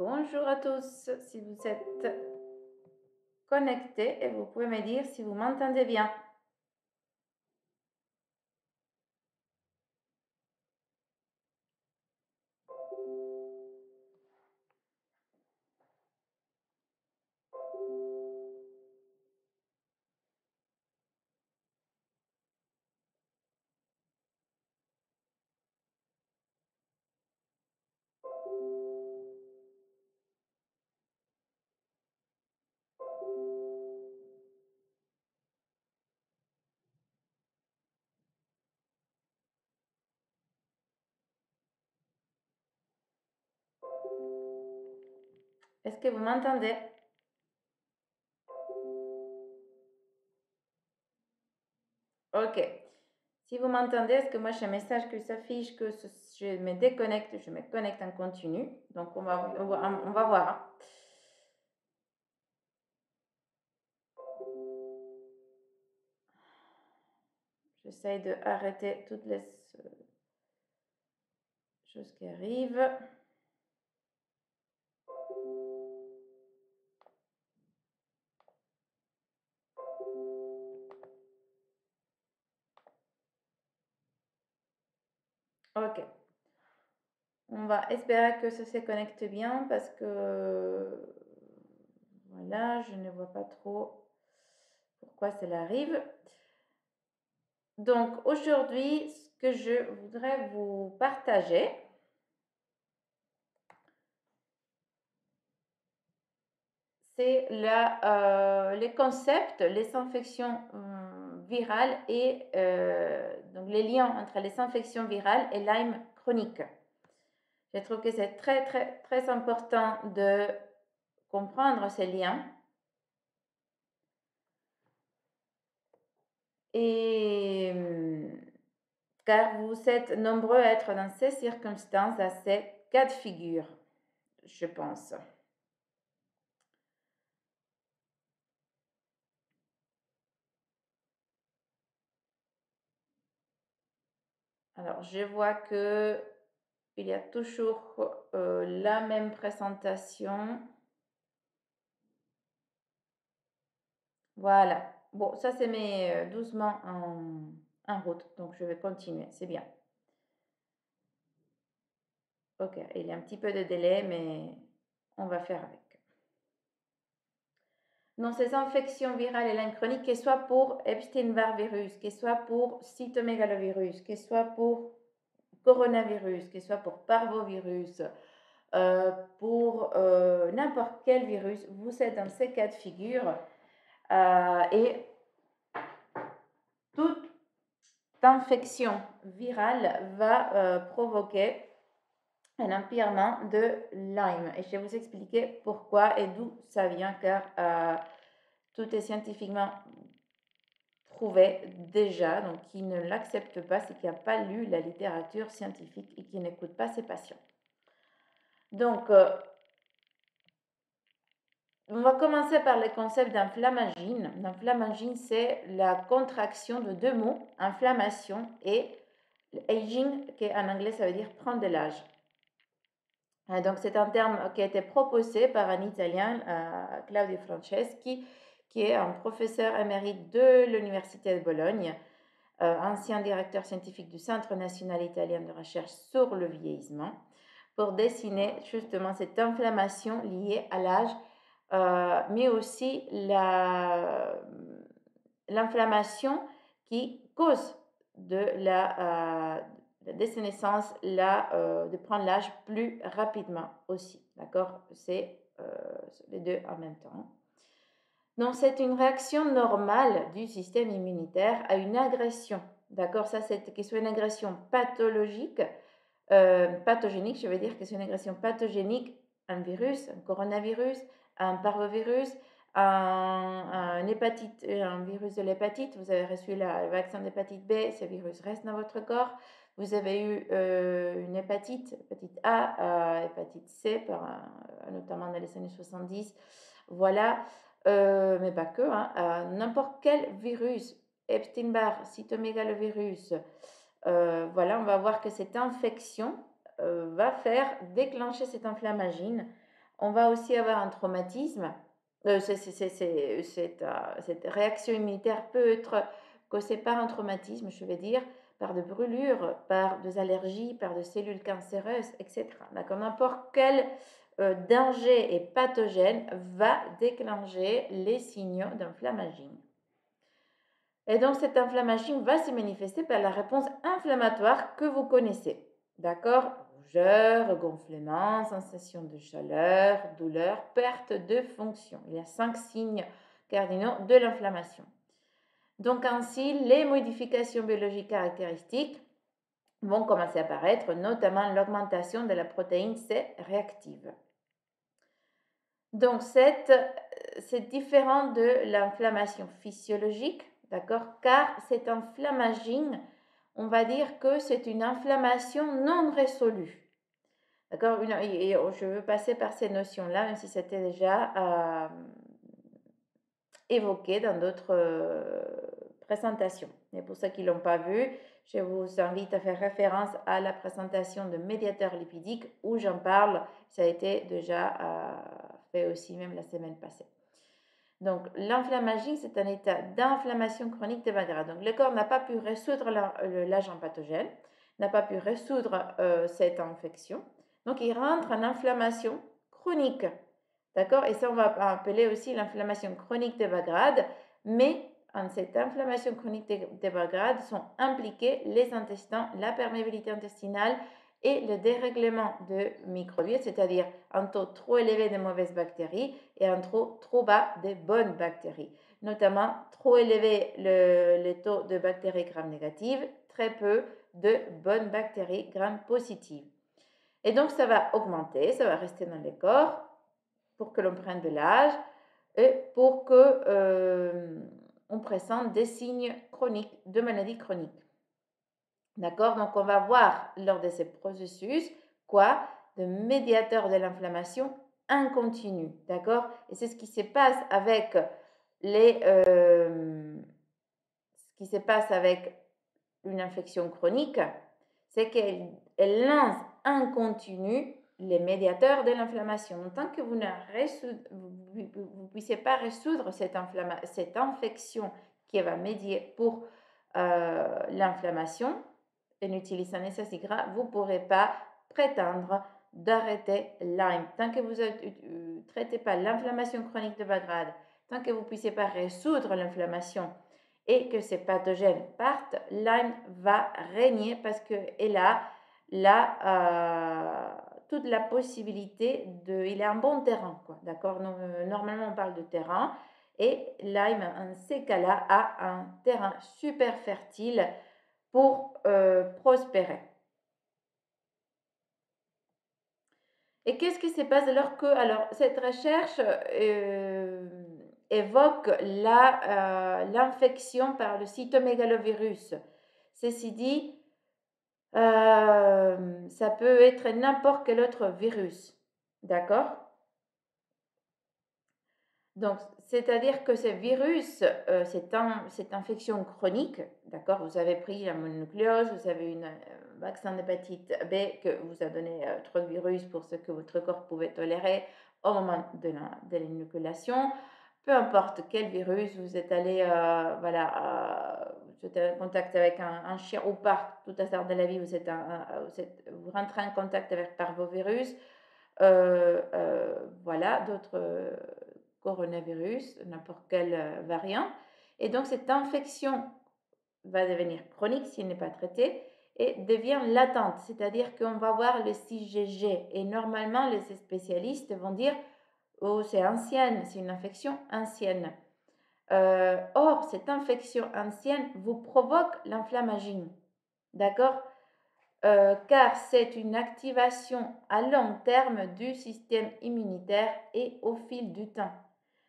Bonjour à tous, si vous êtes connectés et vous pouvez me dire si vous m'entendez bien. Est-ce que vous m'entendez? Ok. Si vous m'entendez, est-ce que moi j'ai un message qui s'affiche que je me déconnecte, je me connecte en continu. Donc on va voir, hein. J'essaye de arrêter toutes les choses qui arrivent. Ok. On va espérer que ça se connecte bien parce que voilà, je ne vois pas trop pourquoi cela arrive. Donc aujourd'hui, ce que je voudrais vous partager, c'est les concepts, les infections virales et donc les liens entre les infections virales et Lyme chronique. Je trouve que c'est très, très, très important de comprendre ces liens. Et car vous êtes nombreux à être dans ces circonstances, à ces cas de figure, je pense. Alors, je vois que il y a toujours la même présentation. Voilà. Bon, ça c'est mis doucement en route, donc je vais continuer, c'est bien. Ok, il y a un petit peu de délai, mais on va faire avec. Dans ces infections virales et Lyme chronique, que ce soit pour Epstein-Barr virus, que ce soit pour cytomégalovirus, que ce soit pour coronavirus, que ce soit pour parvovirus, pour n'importe quel virus, vous êtes dans ces cas de figure et toute infection virale va provoquer un empirement de Lyme. Et je vais vous expliquer pourquoi et d'où ça vient, car tout est scientifiquement prouvé déjà. Donc, qui ne l'accepte pas, c'est qui n'a pas lu la littérature scientifique et qui n'écoute pas ses patients. Donc, on va commencer par le concept d'inflammagine. L'inflammagine, c'est la contraction de deux mots, inflammation et aging, qui en anglais, ça veut dire prendre de l'âge. Donc, c'est un terme qui a été proposé par un Italien, Claudio Franceschi, qui est un professeur émérite de l'Université de Bologne, ancien directeur scientifique du Centre national italien de recherche sur le vieillissement, pour dessiner justement cette inflammation liée à l'âge, mais aussi l'inflammation qui cause de la désénescence, de prendre l'âge plus rapidement aussi. D'accord? C'est les deux en même temps. Donc, c'est une réaction normale du système immunitaire à une agression. D'accord? Ça, c'est que ce soit une agression pathologique, pathogénique, je veux dire que c'est une agression pathogénique, un virus, un coronavirus, un parvovirus, un hépatite, un virus de l'hépatite. Vous avez reçu le vaccin d'hépatite B, ce virus reste dans votre corps. Vous avez eu une hépatite A, hépatite C, notamment dans les années 70. Voilà. Mais pas que, hein, n'importe quel virus, Epstein-Barr, cytomégalovirus, voilà, on va voir que cette infection va faire déclencher cette inflammagine. on va aussi avoir un traumatisme. Cette réaction immunitaire peut être causée par un traumatisme, je vais dire, par de brûlures, par des allergies, par des cellules cancéreuses, etc. D'accord, n'importe quel danger et pathogène va déclencher les signaux d'inflammation. Et donc, cette inflammation va se manifester par la réponse inflammatoire que vous connaissez. D'accord? Rougeur, gonflement, sensation de chaleur, douleur, perte de fonction. Il y a 5 signes cardinaux de l'inflammation. Donc, ainsi, les modifications biologiques caractéristiques vont commencer à apparaître, notamment l'augmentation de la protéine C réactive. Donc, c'est différent de l'inflammation physiologique, d'accord? Car cette inflammation, on va dire que c'est une inflammation non résolue. D'accord? Et je veux passer par ces notions-là, même si c'était déjà évoqué dans d'autres présentations. Mais pour ceux qui ne l'ont pas vu, je vous invite à faire référence à la présentation de médiateurs lipidiques où j'en parle. Ça a été déjà fait aussi même la semaine passée. Donc, l'inflammation, c'est un état d'inflammation chronique de bas grade. Donc, le corps n'a pas pu résoudre l'agent pathogène, n'a pas pu résoudre cette infection. Donc, il rentre en inflammation chronique. D'accord? Et ça, on va appeler aussi l'inflammation chronique de bas grade. Mais en cette inflammation chronique de bas grade sont impliqués les intestins, la perméabilité intestinale et le dérèglement de microbiote, c'est-à-dire un taux trop élevé de mauvaises bactéries et un taux trop bas de bonnes bactéries. Notamment, trop élevé le taux de bactéries gram négatives, très peu de bonnes bactéries gram positives. Et donc, ça va augmenter, ça va rester dans le corps pour que l'on prenne de l'âge et pour que on présente des signes chroniques, de maladies chroniques. D'accord? Donc, on va voir lors de ces processus quoi? De médiateurs de l'inflammation en continu. D'accord? Et c'est ce qui se passe avec une infection chronique, c'est qu'elle lance en continu les médiateurs de l'inflammation. Tant que vous ne puissiez pas résoudre cette infection qui va médier pour l'inflammation, en utilisant les acides gras, vous ne pourrez pas prétendre d'arrêter Lyme. Tant que vous ne traitez pas l'inflammation chronique de bas grade, tant que vous ne puissiez pas résoudre l'inflammation et que ces pathogènes partent, Lyme va régner parce qu'elle a toute la possibilité il est un bon terrain, quoi, d'accord? Normalement, on parle de terrain et Lyme, en ces cas-là, a un terrain super fertile pour prospérer. Et qu'est-ce qui se passe alors cette recherche évoque l'infection par le cytomégalovirus. Ceci dit, ça peut être n'importe quel autre virus, d'accord? Donc, c'est-à-dire que ce virus, cette infection chronique, d'accord, vous avez pris la mononucléose, vous avez un vaccin d'hépatite B que vous a donné trop de virus pour ce que votre corps pouvait tolérer au moment de l'inoculation. Peu importe quel virus, vous êtes allé vous êtes en contact avec un chien ou pas, tout hasard de la vie, vous rentrez en contact avec par vos virus. Voilà, d'autres coronavirus, n'importe quel variant. Et donc, cette infection va devenir chronique si elle n'est pas traitée et devient latente, c'est-à-dire qu'on va voir le IgG. Et normalement, les spécialistes vont dire oh, c'est ancienne, c'est une infection ancienne. Or, cette infection ancienne vous provoque l'inflammation. D'accord? Car c'est une activation à long terme du système immunitaire et au fil du temps.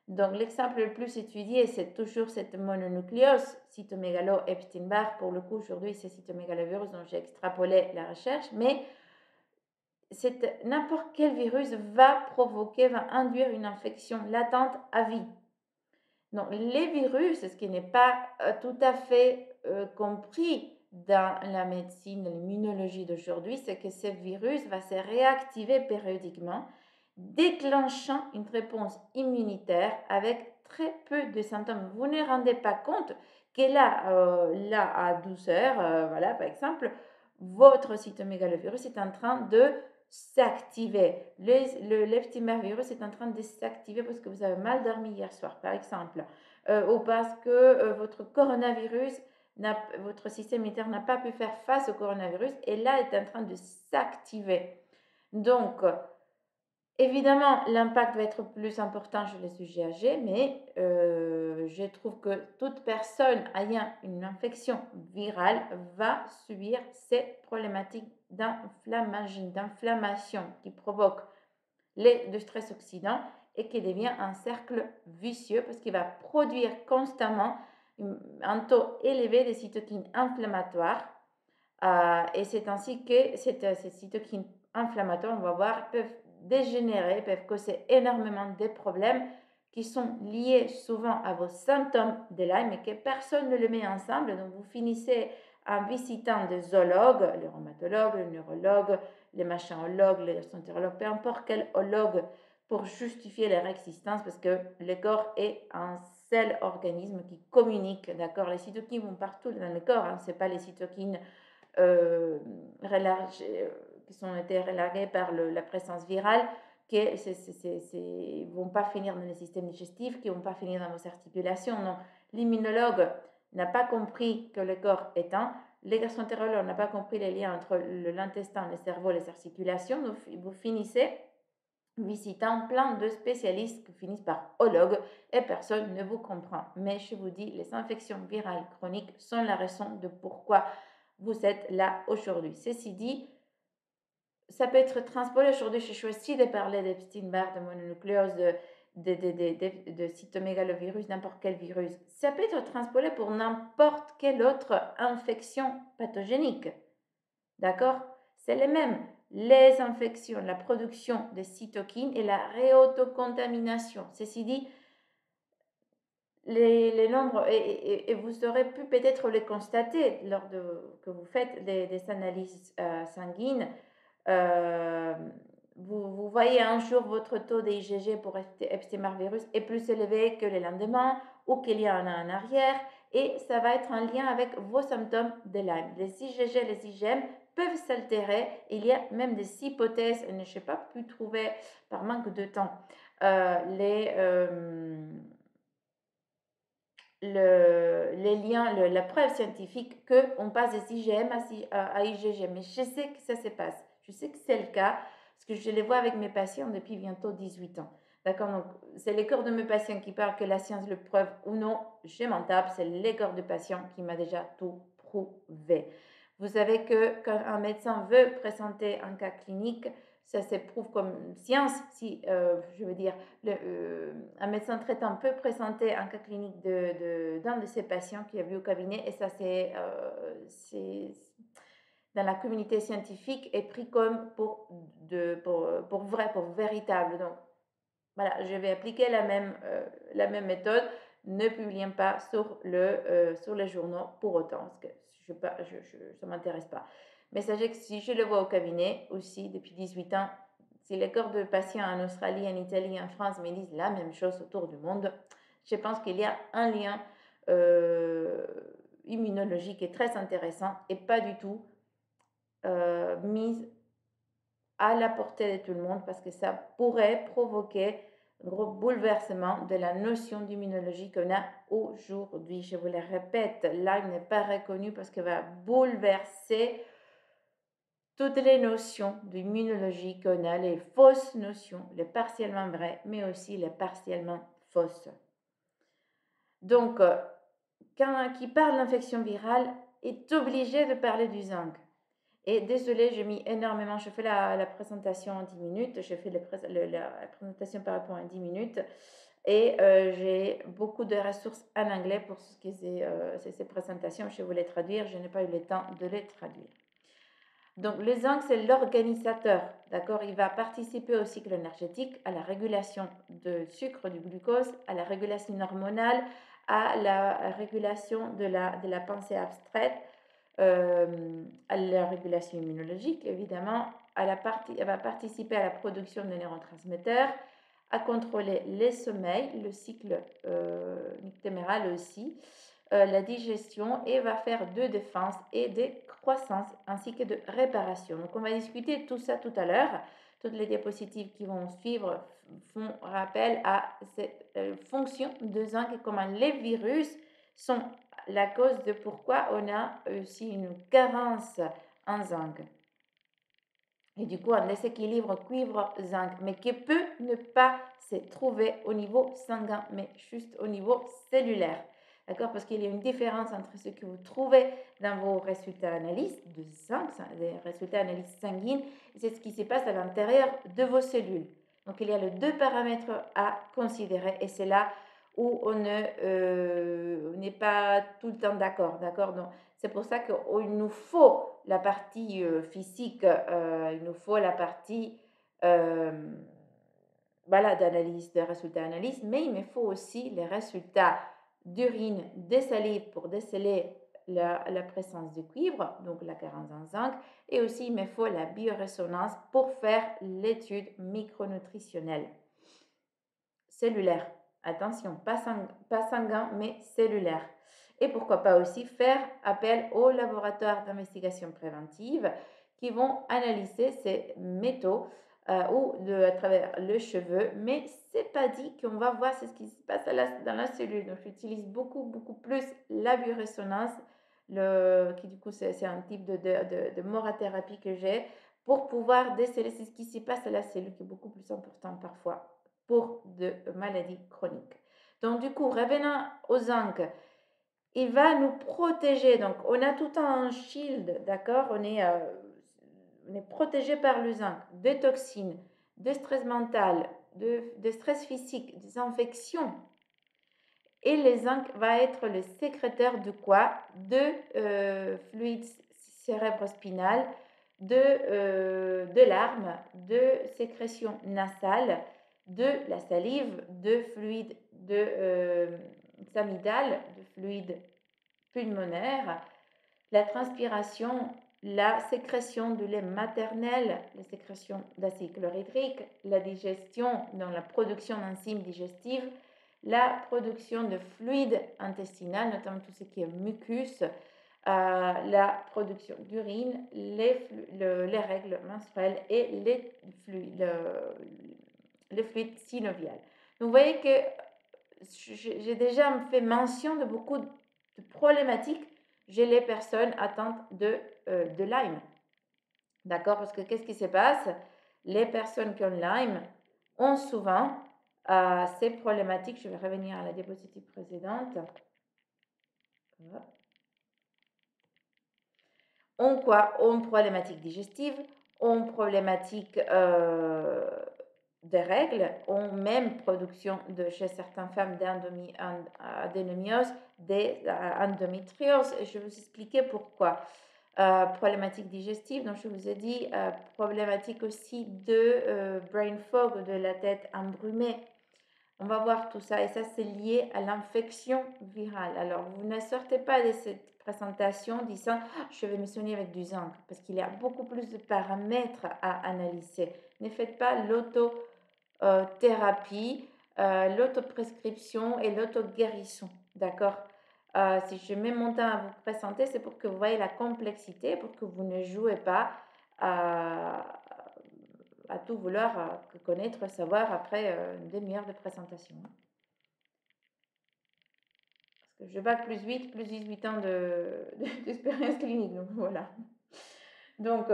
Donc, l'exemple le plus étudié, c'est toujours cette mononucléose, cytomégalo-Epstein-Barr. Pour le coup, aujourd'hui, c'est cytomégalovirus, dont j'ai extrapolé la recherche, mais n'importe quel virus va induire une infection latente à vie. Donc, les virus, ce qui n'est pas tout à fait compris dans la médecine, l'immunologie d'aujourd'hui, c'est que ce virus va se réactiver périodiquement déclenchant une réponse immunitaire avec très peu de symptômes. Vous ne rendez pas compte que là à 12 heures, voilà, par exemple, votre cytomégalovirus est en train de s'activer. L'eptimer-virus est en train de s'activer parce que vous avez mal dormi hier soir, par exemple, ou parce que votre coronavirus, votre système immunitaire n'a pas pu faire face au coronavirus et là est en train de s'activer. Donc, évidemment, l'impact va être plus important chez les sujets âgés, mais je trouve que toute personne ayant une infection virale va subir ces problématiques d'inflammation qui provoquent le stress oxydant et qui devient un cercle vicieux parce qu'il va produire constamment un taux élevé de cytokines inflammatoires. Et c'est ainsi que ces cytokines inflammatoires, on va voir, peuvent dégénérer, peuvent causer énormément de problèmes qui sont liés souvent à vos symptômes de Lyme et que personne ne le met ensemble. Donc, vous finissez en visitant des zoologues, les rhumatologues, les neurologues, les machinologues, les gastroentérologues, peu importe quel ologue pour justifier leur existence parce que le corps est un seul organisme qui communique, d'accord? Les cytokines vont partout dans le corps, hein, ce n'est pas les cytokines qui ont été relargués par la présence virale, qui ne vont pas finir dans le système digestif, qui ne vont pas finir dans vos articulations. Non, l'immunologue n'a pas compris que le corps est un. Les gastroentérologues n'ont pas compris les liens entre l'intestin, le cerveau et les articulations. Donc, vous finissez visitant plein de spécialistes qui finissent par ologue et personne ne vous comprend. Mais je vous dis, les infections virales chroniques sont la raison de pourquoi vous êtes là aujourd'hui. Ceci dit, ça peut être transpolé. Aujourd'hui, j'ai choisi de parler d'Epstein-Barr, de mononucléose, de cytomégalovirus, n'importe quel virus. Ça peut être transpolé pour n'importe quelle autre infection pathogénique. D'accord? C'est les mêmes. Les infections, la production de cytokines et la réautocontamination. Ceci dit, les nombres, et vous aurez pu peut-être les constater lors que vous faites des analyses sanguines. Vous voyez un jour votre taux d'IgG pour Epstein-Barr virus est plus élevé que le lendemain ou qu'il y en a en arrière et ça va être en lien avec vos symptômes de Lyme. Les IgG, les IgM peuvent s'altérer. Il y a même des hypothèses, je n'ai pas pu trouver par manque de temps, les liens, la preuve scientifique qu'on passe des IgM à IgG. Mais je sais que ça se passe. Je sais que c'est le cas parce que je les vois avec mes patients depuis bientôt 18 ans. D'accord? Donc, c'est les corps de mes patients qui parlent que la science le prouve ou non. Je m'en tape. C'est les corps de patients qui m'a déjà tout prouvé. Vous savez que quand un médecin veut présenter un cas clinique, ça s'éprouve comme science, si je veux dire, un médecin traitant peut présenter un cas clinique d'un de ses patients qui a vu au cabinet et ça c'est dans la communauté scientifique est pris comme pour vrai, pour véritable. Donc voilà, je vais appliquer la même méthode. Ne publiez pas sur les journaux pour autant, parce que ça ne m'intéresse pas. Mais sachez que si je le vois au cabinet aussi depuis 18 ans, si les corps de patients en Australie, en Italie, en France me disent la même chose autour du monde, je pense qu'il y a un lien immunologique qui est très intéressant et pas du tout mis à la portée de tout le monde parce que ça pourrait provoquer un gros bouleversement de la notion d'immunologie qu'on a aujourd'hui. Je vous le répète, Lyme n'est pas reconnu parce qu'elle va bouleverser toutes les notions d'immunologie qu'on a, les fausses notions, les partiellement vraies, mais aussi les partiellement fausses. Donc, qui parle d'infection virale est obligé de parler du zinc. Et désolé, j'ai mis énormément, je fais la présentation en 10 minutes, je fais la présentation PowerPoint en 10 minutes et j'ai beaucoup de ressources en anglais pour ce qui est ces présentations, je vais vous les traduire, je n'ai pas eu le temps de les traduire. Donc le zinc, c'est l'organisateur, d'accord? Il va participer au cycle énergétique, à la régulation de sucre, du glucose, à la régulation hormonale, à la régulation de la pensée abstraite, à la régulation immunologique, évidemment, elle va participer à la production de neurotransmetteurs, à contrôler les sommeils, le cycle nictéméral aussi, la digestion et va faire de défense et de croissance ainsi que de réparation. Donc on va discuter de tout ça tout à l'heure. Toutes les diapositives qui vont suivre font rappel à cette fonction de zinc et comment les virus sont la cause de pourquoi on a aussi une carence en zinc. Et du coup, un déséquilibre cuivre-zinc, mais qui peut ne pas se trouver au niveau sanguin, mais juste au niveau cellulaire. D'accord? Parce qu'il y a une différence entre ce que vous trouvez dans vos résultats d'analyse de zinc, des résultats d'analyse sanguine, et c'est ce qui se passe à l'intérieur de vos cellules. Donc, il y a les deux paramètres à considérer, et c'est là où on n'est pas tout le temps d'accord. D'accord? Donc, c'est pour ça qu'il nous faut la partie physique, il nous faut la partie voilà, d'analyse, des résultats d'analyse, mais il me faut aussi les résultats d'urine, des salives pour déceler la présence de cuivre, donc la carence en zinc, et aussi il me faut la biorésonance pour faire l'étude micronutritionnelle cellulaire. Attention, pas sanguin, mais cellulaire. Et pourquoi pas aussi faire appel aux laboratoires d'investigation préventive qui vont analyser ces métaux à travers le cheveu, mais c'est pas dit qu'on va voir ce qui se passe dans la cellule. Donc j'utilise beaucoup plus la biorésonance, qui du coup c'est un type de morathérapie que j'ai pour pouvoir déceler ce qui se passe à la cellule, qui est beaucoup plus important parfois pour de maladies chroniques. Donc du coup, revenant au zinc, il va nous protéger. Donc on a tout un shield, d'accord, on est protégé par le zinc, de toxines, de stress mental, de stress physique, des infections. Et le zinc va être le sécrétaire de quoi? De fluide cérébrospinal, de larmes, de sécrétion nasale, de la salive, de fluide samidal, de fluide pulmonaire, la transpiration, la sécrétion de lait maternel, la sécrétion d'acide chlorhydrique, la digestion dans la production d'enzymes digestives, la production de fluide intestinal, notamment tout ce qui est mucus, la production d'urine, les règles menstruelles et le fluide synovial. Donc vous voyez que j'ai déjà fait mention de beaucoup de problématiques chez les personnes atteintes de Lyme. D'accord? Parce que qu'est-ce qui se passe? Les personnes qui ont Lyme ont souvent ces problématiques. Je vais revenir à la diapositive précédente. Ont quoi? Ont problématique digestive, ont problématique des règles, ont même production chez certaines femmes d'adénomiose, d'endométriose. Et je vais vous expliquer pourquoi. Problématique digestive, donc je vous ai dit, problématique aussi de brain fog, de la tête embrumée. On va voir tout ça et ça c'est lié à l'infection virale. Alors vous ne sortez pas de cette présentation en disant je vais me soigner avec du zinc parce qu'il y a beaucoup plus de paramètres à analyser. Ne faites pas l'autothérapie, l'autoprescription et l'auto-guérison. D'accord? Si je mets mon temps à vous présenter, c'est pour que vous voyez la complexité, pour que vous ne jouez pas à tout vouloir connaître, savoir après une demi-heure de présentation. Parce que je bac plus 8, plus 18 ans d'expérience clinique, donc voilà. Donc,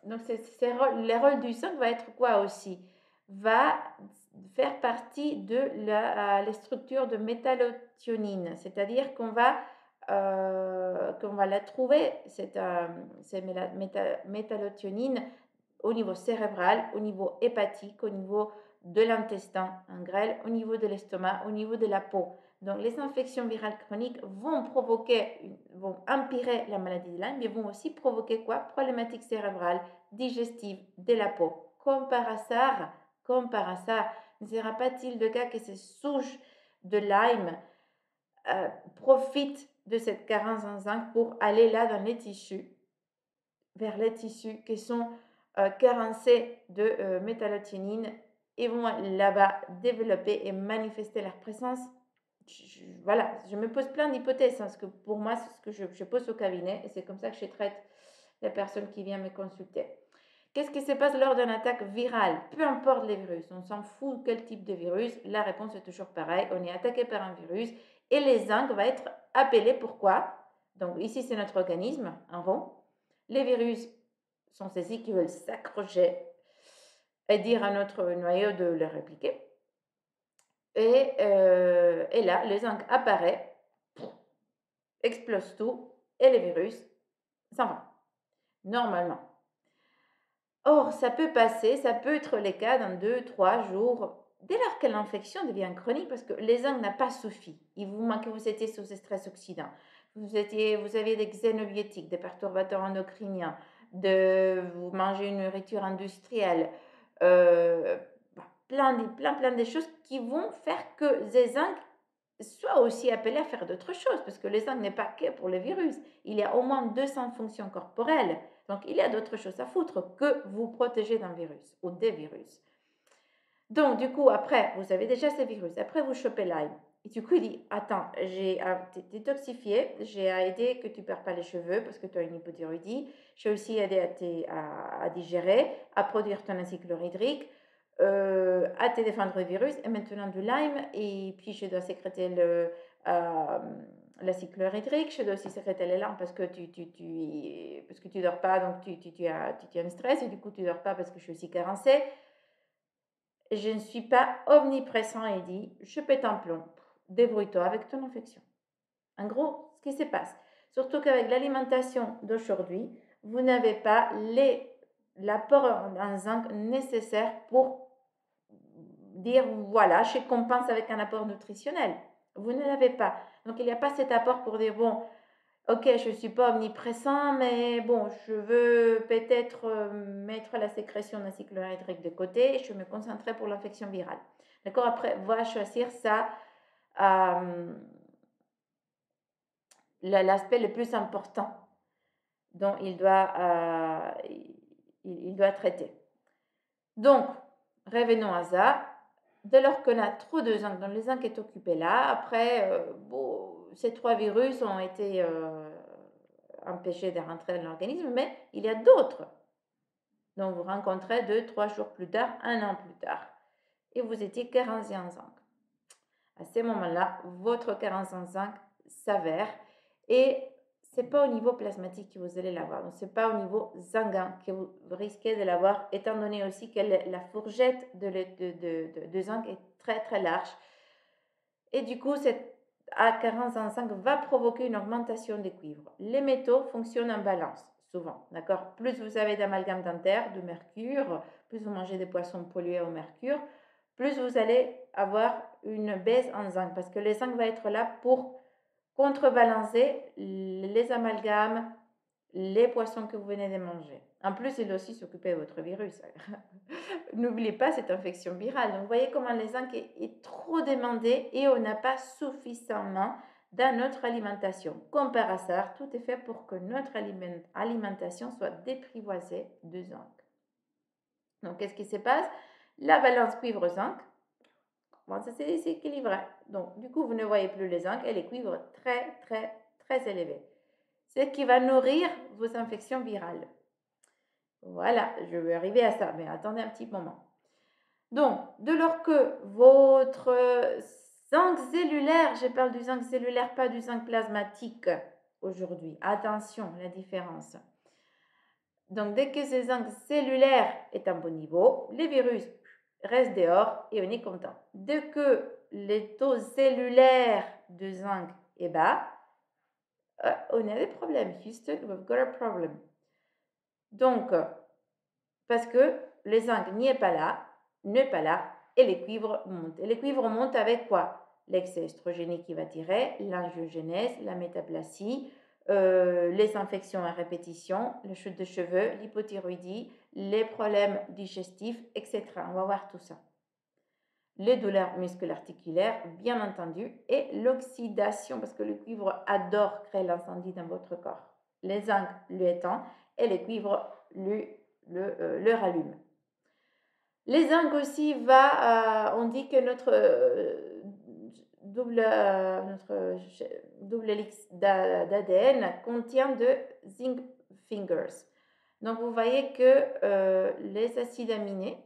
donc les rôles du zinc va être quoi aussi? Va faire partie de la structure de métallothionine, c'est-à-dire qu'on va la trouver, cette métallothionine, au niveau cérébral, au niveau hépatique, au niveau de l'intestin en grêle, au niveau de l'estomac, au niveau de la peau. Donc, les infections virales chroniques vont empirer la maladie de Lyme, mais vont aussi provoquer quoi? Problématiques cérébrales, digestives, de la peau. Comme par hasard, ne sera-t-il le cas que ces souches de Lyme profitent de cette carence en zinc pour aller là dans les tissus vers les tissus qui sont carencés de métallothénine et vont là-bas développer et manifester leur présence. Voilà, je me pose plein d'hypothèses, hein, parce que pour moi, c'est ce que je pose au cabinet et c'est comme ça que je traite les personnes qui viennent me consulter. Qu'est-ce qui se passe lors d'une attaque virale? Peu importe les virus, on s'en fout quel type de virus, la réponse est toujours pareille. On est attaqué par un virus et les zinc va être appelé. Pourquoi? Donc ici, c'est notre organisme, un rond. Les virus sont ceux-ci qui veulent s'accrocher et dire à notre noyau de le répliquer. Et là, le zinc apparaît, explose tout et les virus s'en vont, normalement. Or, ça peut passer, ça peut être le cas dans 2-3 jours, dès lors que l'infection devient chronique, parce que les zinc n'a pas suffi. Il vous manque, vous étiez sous stress oxydant, vous avez des xénobiotiques, des perturbateurs endocriniens, vous mangez une nourriture industrielle, plein de choses qui vont faire que les zinc soient aussi appelés à faire d'autres choses, parce que les zinc n'est pas que pour les virus. Il y a au moins 200 fonctions corporelles. Donc, il y a d'autres choses à foutre que vous protéger d'un virus ou des virus. Donc, du coup, après, vous avez déjà ces virus. Après, vous chopez Lyme. Et du coup, il dit, attends, j'ai détoxifié, j'ai aidé que tu ne perds pas les cheveux parce que tu as une hypothyroïdie. J'ai aussi aidé à digérer, à produire ton acide chlorhydrique, à te défendre du virus. Et maintenant, du Lyme. Et puis, je dois sécréter l'acide chlorhydrique, je dois aussi sécréter les larmes parce que tu dors pas, donc tu as un stress et du coup tu dors pas parce que je suis aussi carencée. Je ne suis pas omniprésent et dit, je pète un plomb, débrouille-toi avec ton infection. En gros, ce qui se passe, surtout qu'avec l'alimentation d'aujourd'hui, vous n'avez pas l'apport en zinc nécessaire pour dire, voilà, je compense avec un apport nutritionnel. Vous ne l'avez pas. Donc, il n'y a pas cet apport pour dire, bon, ok, je ne suis pas omniprésent, mais bon, je veux peut-être mettre la sécrétion d'acide chlorhydrique de côté et je me concentrer pour l'infection virale. D'accord? Après, va choisir ça, l'aspect le plus important dont il doit traiter. Donc, revenons à ça. Dès lors qu'on a trop de zinc, donc le zinc est occupé là, après, ces 3 virus ont été empêchés de rentrer dans l'organisme, mais il y a d'autres. Donc, vous rencontrez 2-3 jours plus tard, 1 an plus tard, et vous étiez carencé en zinc. À ce moment-là, votre carence en zinc s'avère et ce n'est pas au niveau plasmatique que vous allez l'avoir, ce n'est pas au niveau sanguin que vous risquez de l'avoir, étant donné aussi que la fourchette de zinc est très très large. Et du coup, cette carence en zinc va provoquer une augmentation des cuivres. Les métaux fonctionnent en balance, souvent, d'accord? Plus vous avez d'amalgame dentaire, de mercure, plus vous mangez des poissons pollués au mercure, plus vous allez avoir une baisse en zinc, parce que le zinc va être là pour contrebalancer les amalgames, les poissons que vous venez de manger. En plus, il doit aussi s'occuper de votre virus. N'oubliez pas cette infection virale. Donc, vous voyez comment le zinc est trop demandé et on n'a pas suffisamment dans notre alimentation. Comme par hasard, tout est fait pour que notre alimentation soit déprivoisée de zinc. Donc, qu'est-ce qui se passe? La balance cuivre-zinc, bon, ça c'est équilibré. Donc, du coup, vous ne voyez plus les zinc et les cuivres très, très, très élevés. Ce qui va nourrir vos infections virales. Voilà, je vais arriver à ça, mais attendez un petit moment. Donc, de lors que votre zinc cellulaire, je parle du zinc cellulaire, pas du zinc plasmatique aujourd'hui. Attention, la différence. Donc, dès que ce zinc cellulaire est à bon niveau, les virus restent dehors et on est content. Dès que les taux cellulaires de zinc est bas, on a des problèmes. Houston, we've got a problem. Donc, parce que le zinc n'est pas là, et les cuivres montent. Et les cuivres montent avec quoi? L'excès estrogénique qui va tirer, l'angiogénèse, la métaplasie, les infections à répétition, la chute de cheveux, l'hypothyroïdie, les problèmes digestifs, etc. On va voir tout ça. Les douleurs musculo-articulaires, bien entendu, et l'oxydation, parce que le cuivre adore créer l'incendie dans votre corps. les zinc lui éteint et le cuivre le rallume. Les zinc aussi on dit que notre double hélice d'ADN contient de zinc fingers. Donc vous voyez que les acides aminés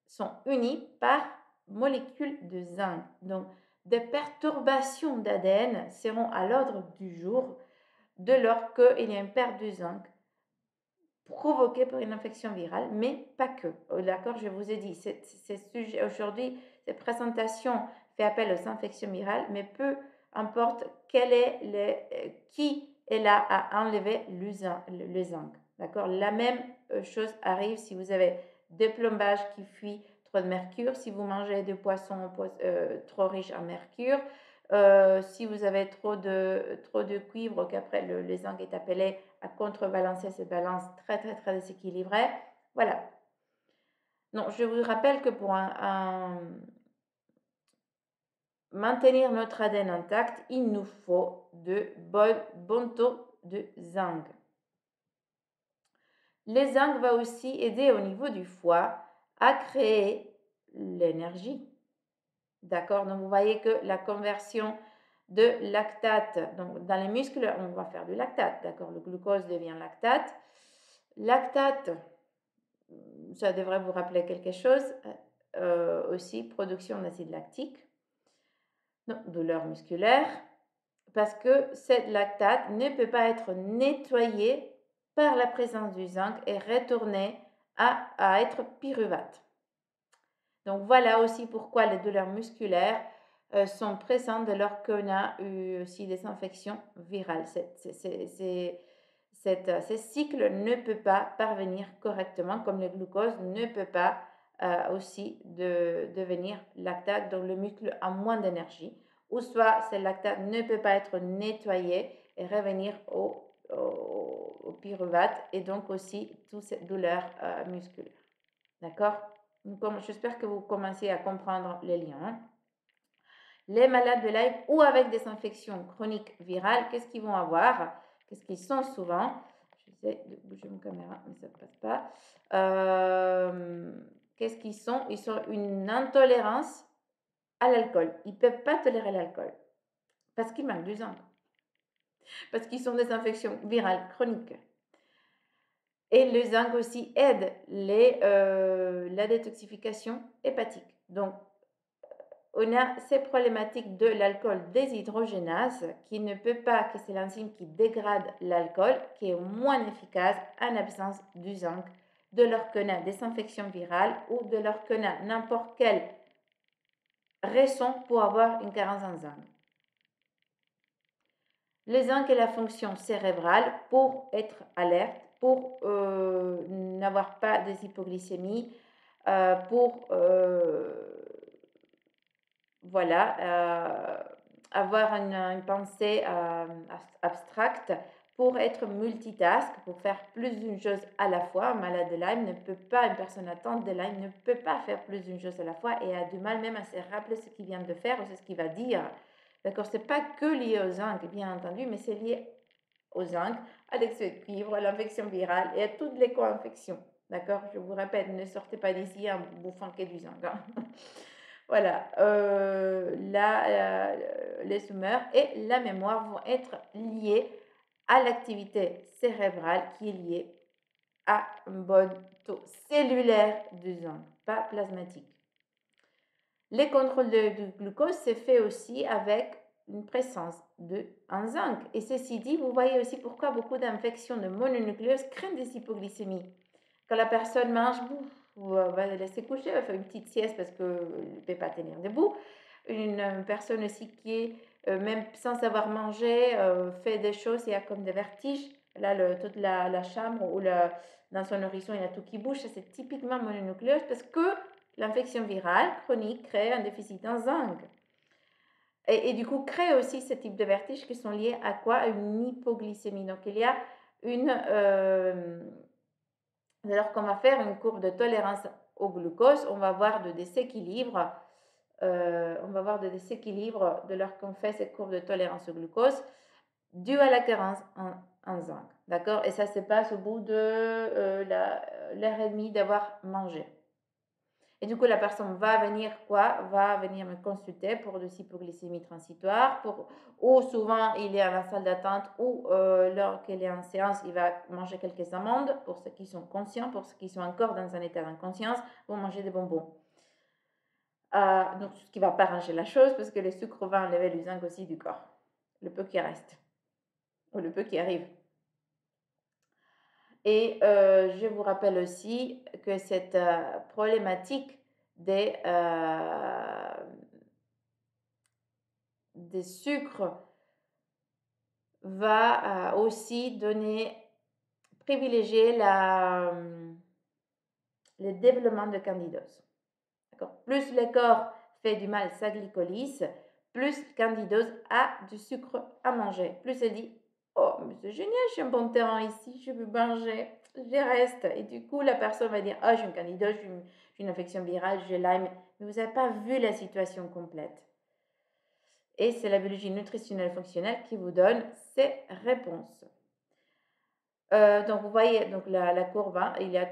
sont unis par molécules de zinc. Donc des perturbations d'ADN seront à l'ordre du jour dès lors qu'il y a une perte de zinc provoquée par une infection virale, mais pas que. D'accord, je vous ai dit, aujourd'hui, cette présentation fait appel aux infections virales, mais peu importe qui est là à enlever le zinc. D'accord, la même chose arrive si vous avez des plombages qui fuient trop de mercure, si vous mangez des poissons trop riches en mercure, si vous avez trop de cuivre, qu'après le zinc est appelé à contrebalancer cette balance très très très déséquilibrée. Voilà. Donc, je vous rappelle que pour maintenir notre ADN intact, il nous faut de bons taux de zinc. Le zinc va aussi aider au niveau du foie à créer l'énergie. D'accord? Donc, vous voyez que la conversion de lactate, donc dans les muscles, on va faire du lactate. D'accord? Le glucose devient lactate. Lactate, ça devrait vous rappeler quelque chose. Aussi, production d'acide lactique. Donc, douleur musculaire. Parce que cette lactate ne peut pas être nettoyée par la présence du zinc et retourner à être pyruvate. Donc voilà aussi pourquoi les douleurs musculaires sont présentes dès lors qu'on a eu aussi des infections virales. Ce cycle ne peut pas parvenir correctement, comme le glucose ne peut pas aussi devenir lactate, donc le muscle a moins d'énergie, ou soit ce lactate ne peut pas être nettoyé et revenir au pyruvate, et donc aussi toutes ces douleurs musculaires. D'accord? J'espère que vous commencez à comprendre les liens. Les malades de Lyme ou avec des infections chroniques virales, qu'est-ce qu'ils vont avoir? Qu'est-ce qu'ils sont souvent? J'essaie de bouger mon caméra, mais ça ne passe pas. Qu'est-ce qu'ils sont? Ils sont une intolérance à l'alcool. Ils ne peuvent pas tolérer l'alcool parce qu'ils manquent du zinc. Parce qu'ils sont des infections virales chroniques. Et le zinc aussi aide la détoxification hépatique. Donc, on a ces problématiques de l'alcool déshydrogénase qui ne peut pas, que c'est l'enzyme qui dégrade l'alcool, qui est moins efficace en absence du zinc, de lors qu'on a des infections virales ou de lors qu'on a n'importe quelle raison pour avoir une carence en zinc. Le zinc est la fonction cérébrale pour être alerte, pour n'avoir pas des hypoglycémies, pour avoir une pensée abstracte, pour être multitask, pour faire plus d'une chose à la fois. Un malade de Lyme ne peut pas, une personne atteinte de Lyme ne peut pas faire plus d'une chose à la fois et a du mal même à se rappeler ce qu'il vient de faire ou ce qu'il va dire. D'accord, c'est pas que lié au zinc, bien entendu, mais c'est lié au zinc, à l'excès de cuivre, à l'infection virale et à toutes les co-infections. D'accord, je vous répète, ne sortez pas d'ici en bouffant que du zinc. Hein. Voilà, les humeurs et la mémoire vont être liées à l'activité cérébrale qui est liée à un bon taux cellulaire de zinc, pas plasmatique. Les contrôles du glucose se fait aussi avec une présence en zinc. Et ceci dit, vous voyez aussi pourquoi beaucoup d'infections de mononucléose craignent des hypoglycémies. Quand la personne mange, va la laisser coucher, va faire une petite sieste parce qu'elle ne peut pas tenir debout. Une personne aussi qui est, même sans savoir manger, fait des choses et a comme des vertiges. Là, toute la chambre ou dans son horizon, il y a tout qui bouge. C'est typiquement mononucléose parce que l'infection virale chronique crée un déficit en zinc. Et du coup, crée aussi ce type de vertiges qui sont liés à quoi? À une hypoglycémie. Donc, il y a alors qu'on va faire une courbe de tolérance au glucose, on va avoir de déséquilibre. De lors qu'on fait cette courbe de tolérance au glucose due à la carence en zinc. D'accord? Et ça se passe au bout de l'heure et demie d'avoir mangé. Et du coup, la personne va venir quoi? Va venir me consulter pour de l'hypoglycémie transitoire, ou souvent il est à la salle d'attente, ou lorsqu'il est en séance, il va manger quelques amandes. Pour ceux qui sont conscients, pour ceux qui sont encore dans un état d'inconscience, vont manger des bonbons. Donc, ce qui ne va pas arranger la chose, parce que le sucre va enlever le zinc aussi du corps, le peu qui reste, ou le peu qui arrive. Et je vous rappelle aussi que cette problématique des sucres va aussi privilégier le développement de candidose. Plus le corps fait du mal, sa glycolyse, plus candidose a du sucre à manger. Plus elle dit, oh, mais c'est génial, j'ai un bon terrain ici, je veux manger, je reste. Et du coup, la personne va dire, oh, j'ai une candidose, j'ai une infection virale, j'ai Lyme. Mais vous n'avez pas vu la situation complète. Et c'est la biologie nutritionnelle fonctionnelle qui vous donne ces réponses. Donc, vous voyez donc la courbe, hein, il y a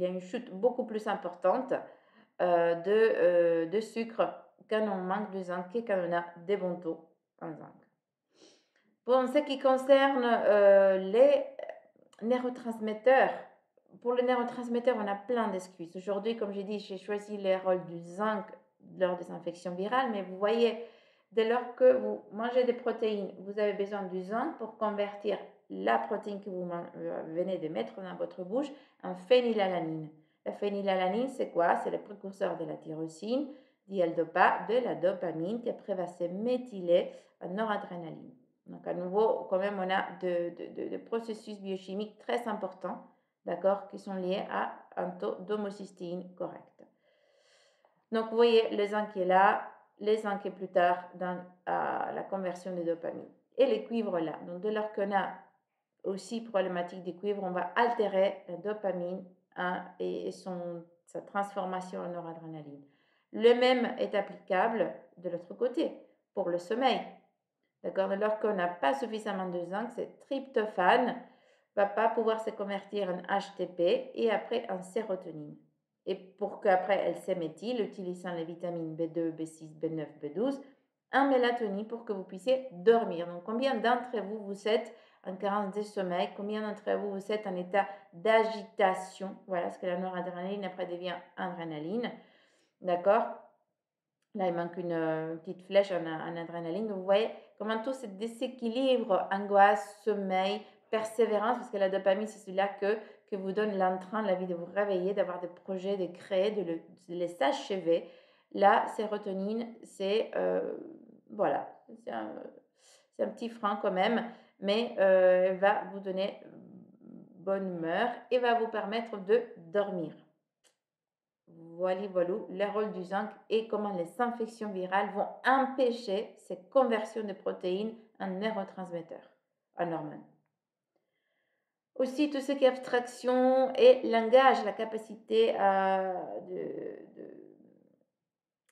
une chute beaucoup plus importante de sucre quand on manque de zinc et quand on a des bons taux en zinc. Pour ce qui concerne les neurotransmetteurs, pour les neurotransmetteurs, on a plein d'excuses. Aujourd'hui, comme j'ai dit, j'ai choisi les rôles du zinc lors des infections virales, mais vous voyez, dès lors que vous mangez des protéines, vous avez besoin du zinc pour convertir la protéine que vous venez de mettre dans votre bouche en phénylalanine. La phénylalanine, c'est quoi? C'est le précurseur de la tyrosine, dit L-dopa, de la dopamine, qui après va se méthyler en noradrénaline. Donc, à nouveau, quand même, on a de processus biochimiques très importants, d'accord, qui sont liés à un taux d'homocystéine correct. Donc, vous voyez, le zinc est là, le zinc est plus tard dans la conversion de dopamine. Et les cuivres là. Donc, dès lors qu'on a aussi problématique des cuivres, on va altérer la dopamine et sa transformation en noradrénaline. Le même est applicable de l'autre côté, pour le sommeil. D'accord? Alors qu'on n'a pas suffisamment de zinc, ce tryptophane ne va pas pouvoir se convertir en HTP et après en sérotonine. Et pour qu'après elle s'éméthyle, utilisant les vitamines B2, B6, B9, B12, en mélatonine pour que vous puissiez dormir. Donc, combien d'entre vous, vous êtes en carence de sommeil? Combien d'entre vous, vous êtes en état d'agitation? Voilà, parce que la noradrénaline après devient adrénaline. D'accord? Là, il manque une petite flèche en adrénaline. Donc, vous voyez comment tout ce déséquilibre, angoisse, sommeil, persévérance, parce que la dopamine, c'est celui-là que vous donne l'entrain, l'envie de vous réveiller, d'avoir des projets, de créer, de les achever. La sérotonine, c'est voilà, c'est un petit frein quand même, mais va vous donner bonne humeur et va vous permettre de dormir. Voilà, le rôle du zinc et comment les infections virales vont empêcher cette conversion de protéines en neurotransmetteurs, en hormones. Aussi, tout ce qui est abstraction et langage, la capacité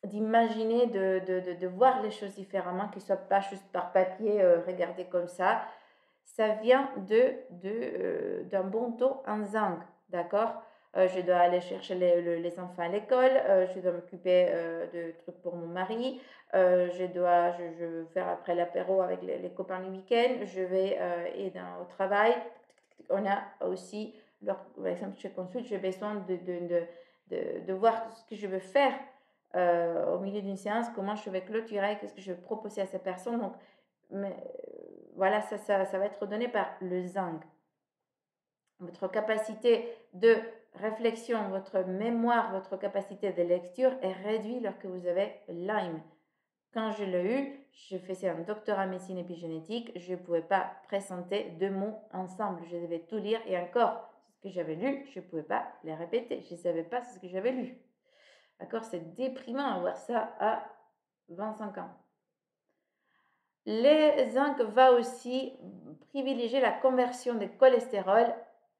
d'imaginer, de voir les choses différemment, qu'ils ne soient pas juste par papier, regardés comme ça vient d'un bon taux en zinc, d'accord? Je dois aller chercher les enfants à l'école, je dois m'occuper de trucs pour mon mari, je veux faire après l'apéro avec les copains le week-end, je vais au travail. On a aussi, par exemple, je consulte, j'ai besoin de voir ce que je veux faire au milieu d'une séance, comment je vais clôturer, qu'est-ce que je vais proposer à ces personnes. Donc, voilà, ça va être donné par le zinc. Votre capacité de réflexion, votre mémoire, votre capacité de lecture est réduite lorsque vous avez Lyme. Quand je l'ai eu, je faisais un doctorat en médecine épigénétique, je ne pouvais pas présenter deux mots ensemble, je devais tout lire et encore, ce que j'avais lu, je ne pouvais pas les répéter, je ne savais pas ce que j'avais lu. D'accord, c'est déprimant avoir ça à 25 ans. Le zinc va aussi privilégier la conversion des cholestérol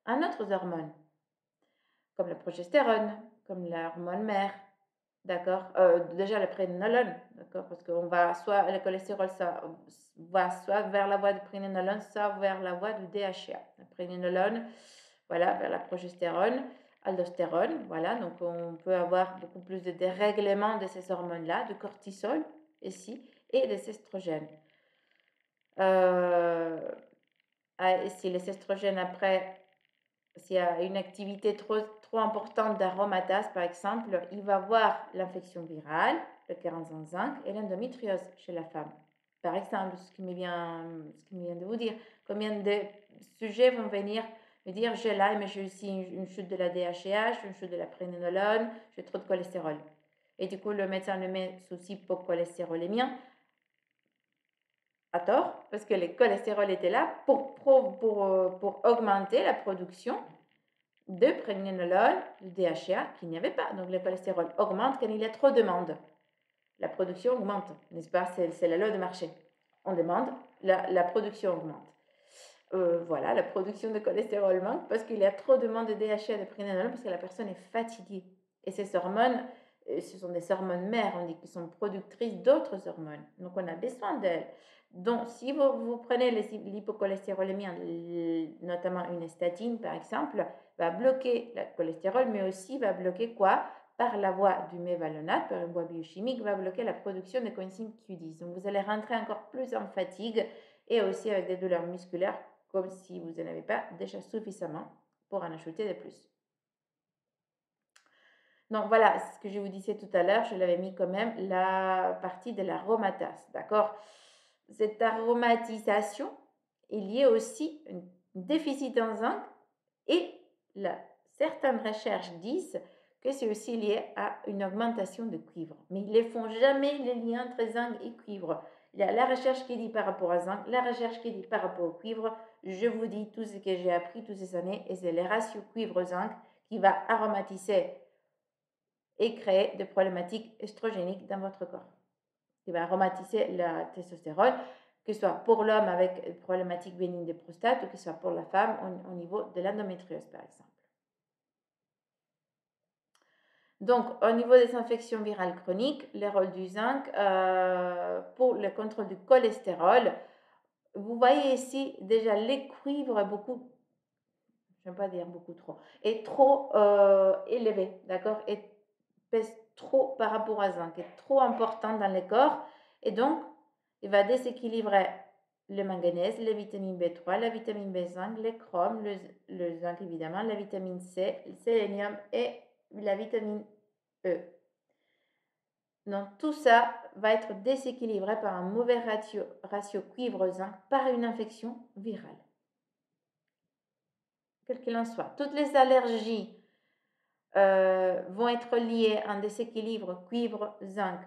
en autres hormones, comme la progestérone, comme l'hormone mère, d'accord? Déjà le prénénolone, d'accord? Parce qu'on va soit le cholestérol, ça va soit vers la voie du prénénolone, soit vers la voie du DHA. Le prénénolone, voilà, vers la progestérone, aldostérone, voilà. Donc on peut avoir beaucoup plus de dérèglement de ces hormones-là, de cortisol ici, et des estrogènes. Et si les estrogènes après, s'il y a une activité trop importante d'aromatase, par exemple, il va avoir l'infection virale, le carence en zinc et l'endométriose chez la femme. Par exemple, ce qui me vient de vous dire, combien de sujets vont venir me dire j'ai là, mais j'ai aussi une chute de la DHEH, une chute de la prénénolone, j'ai trop de cholestérol. Et du coup, le médecin le met sous hypocholestérolémien à tort, parce que le cholestérol était là pour augmenter la production de pregnénolone, du DHA, qu'il n'y avait pas. Donc le cholestérol augmente quand il y a trop de demande. La production augmente, n'est-ce pas? C'est la loi de marché. On demande, la production augmente. Voilà, la production de cholestérol manque parce qu'il y a trop de demande de DHA et de pregnénolone parce que la personne est fatiguée. Et ces hormones, ce sont des hormones mères, on dit, qui sont productrices d'autres hormones. Donc on a besoin d'elles. Donc si vous prenez l'hypocholestérolémie, notamment une statine par exemple, va bloquer le cholestérol, mais aussi va bloquer quoi? Par la voie du mévalonate, par une voie biochimique, va bloquer la production de coenzyme Q10. Donc vous allez rentrer encore plus en fatigue et aussi avec des douleurs musculaires, comme si vous n'en avez pas déjà suffisamment pour en ajouter de plus. Donc voilà, ce que je vous disais tout à l'heure, je l'avais mis quand même la partie de l'aromatase, d'accord? Cette aromatisation est liée aussi à un déficit en zinc et certaines recherches disent que c'est aussi lié à une augmentation de cuivre. Mais ils ne font jamais les liens entre zinc et cuivre. Il y a la recherche qui dit par rapport à zinc, la recherche qui dit par rapport au cuivre. Je vous dis tout ce que j'ai appris toutes ces années et c'est le ratio cuivre-zinc qui va aromatiser et créer des problématiques estrogéniques dans votre corps. Qui va aromatiser la testostérone, que ce soit pour l'homme avec une problématique bénigne de prostate ou que ce soit pour la femme au niveau de l'endométriose par exemple. Donc, au niveau des infections virales chroniques, le rôle du zinc pour le contrôle du cholestérol, vous voyez ici déjà les cuivres beaucoup, je ne vais pas dire beaucoup trop, est trop élevé, d'accord, et pèse trop par rapport à zinc, est trop important dans le corps, et donc il va déséquilibrer le manganèse, les vitamines B3, la vitamine B5, le chrome, le zinc évidemment, la vitamine C, le sélénium et la vitamine E. Donc tout ça va être déséquilibré par un mauvais ratio cuivre-zinc par une infection virale. Quel qu'il en soit. Toutes les allergies vont être liées à un déséquilibre cuivre-zinc,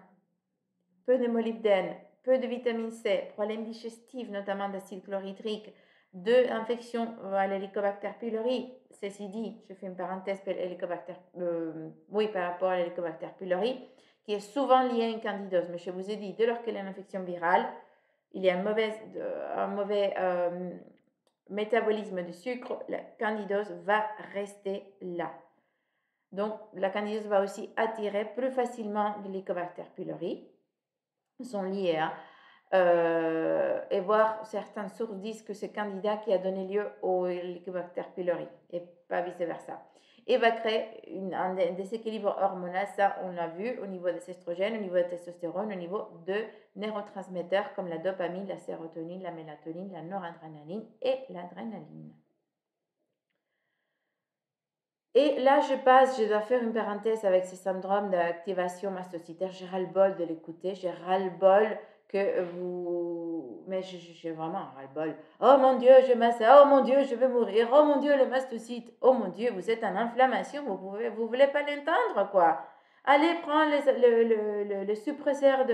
peu de molybdène, peu de vitamine C, problèmes digestifs, notamment d'acide chlorhydrique, de infection à l'Helicobacter pylori. Ceci dit, je fais une parenthèse par rapport à l'Helicobacter pylori, qui est souvent lié à une candidose. Mais je vous ai dit, dès lors qu'il y a une infection virale, il y a un mauvais métabolisme du sucre, la candidose va rester là. Donc, la candidose va aussi attirer plus facilement l'Helicobacter pylori. Ils sont liés, hein. Et voir certaines sources disent que c'est Candida qui a donné lieu au Helicobacter pylori et pas vice-versa. Et va créer un déséquilibre hormonal, ça on l'a vu au niveau des estrogènes, au niveau de la testostérone, au niveau de neurotransmetteurs comme la dopamine, la sérotonine, la mélatonine, la noradrénaline et l'adrénaline. Et là, je dois faire une parenthèse avec ce syndrome d'activation mastocytaire. J'ai ras-le-bol de l'écouter, j'ai ras-le-bol que vous... Mais j'ai vraiment un ras-le-bol. Oh mon Dieu, je masse, oh mon Dieu, je vais mourir, oh mon Dieu, le mastocyte, oh mon Dieu, vous êtes en inflammation, vous voulez pas l'entendre, quoi. Allez prendre le suppresseur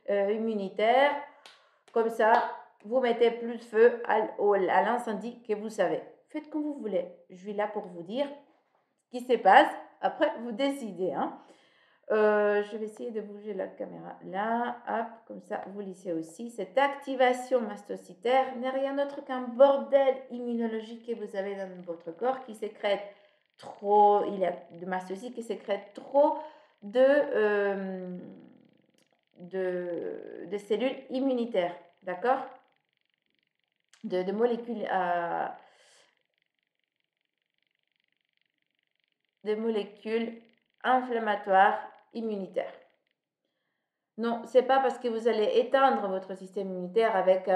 immunitaire, comme ça, vous mettez plus de feu à l'incendie que vous savez. Faites comme vous voulez. Je suis là pour vous dire qui se passe. Après, vous décidez. Hein. Je vais essayer de bouger la caméra là. Hop, comme ça, vous lissez aussi. Cette activation mastocytaire n'est rien d'autre qu'un bordel immunologique que vous avez dans votre corps qui sécrète trop. Il y a de mastocytes qui sécrètent trop de cellules immunitaires, d'accord? De molécules, de molécules inflammatoires immunitaires. Non, c'est pas parce que vous allez éteindre votre système immunitaire avec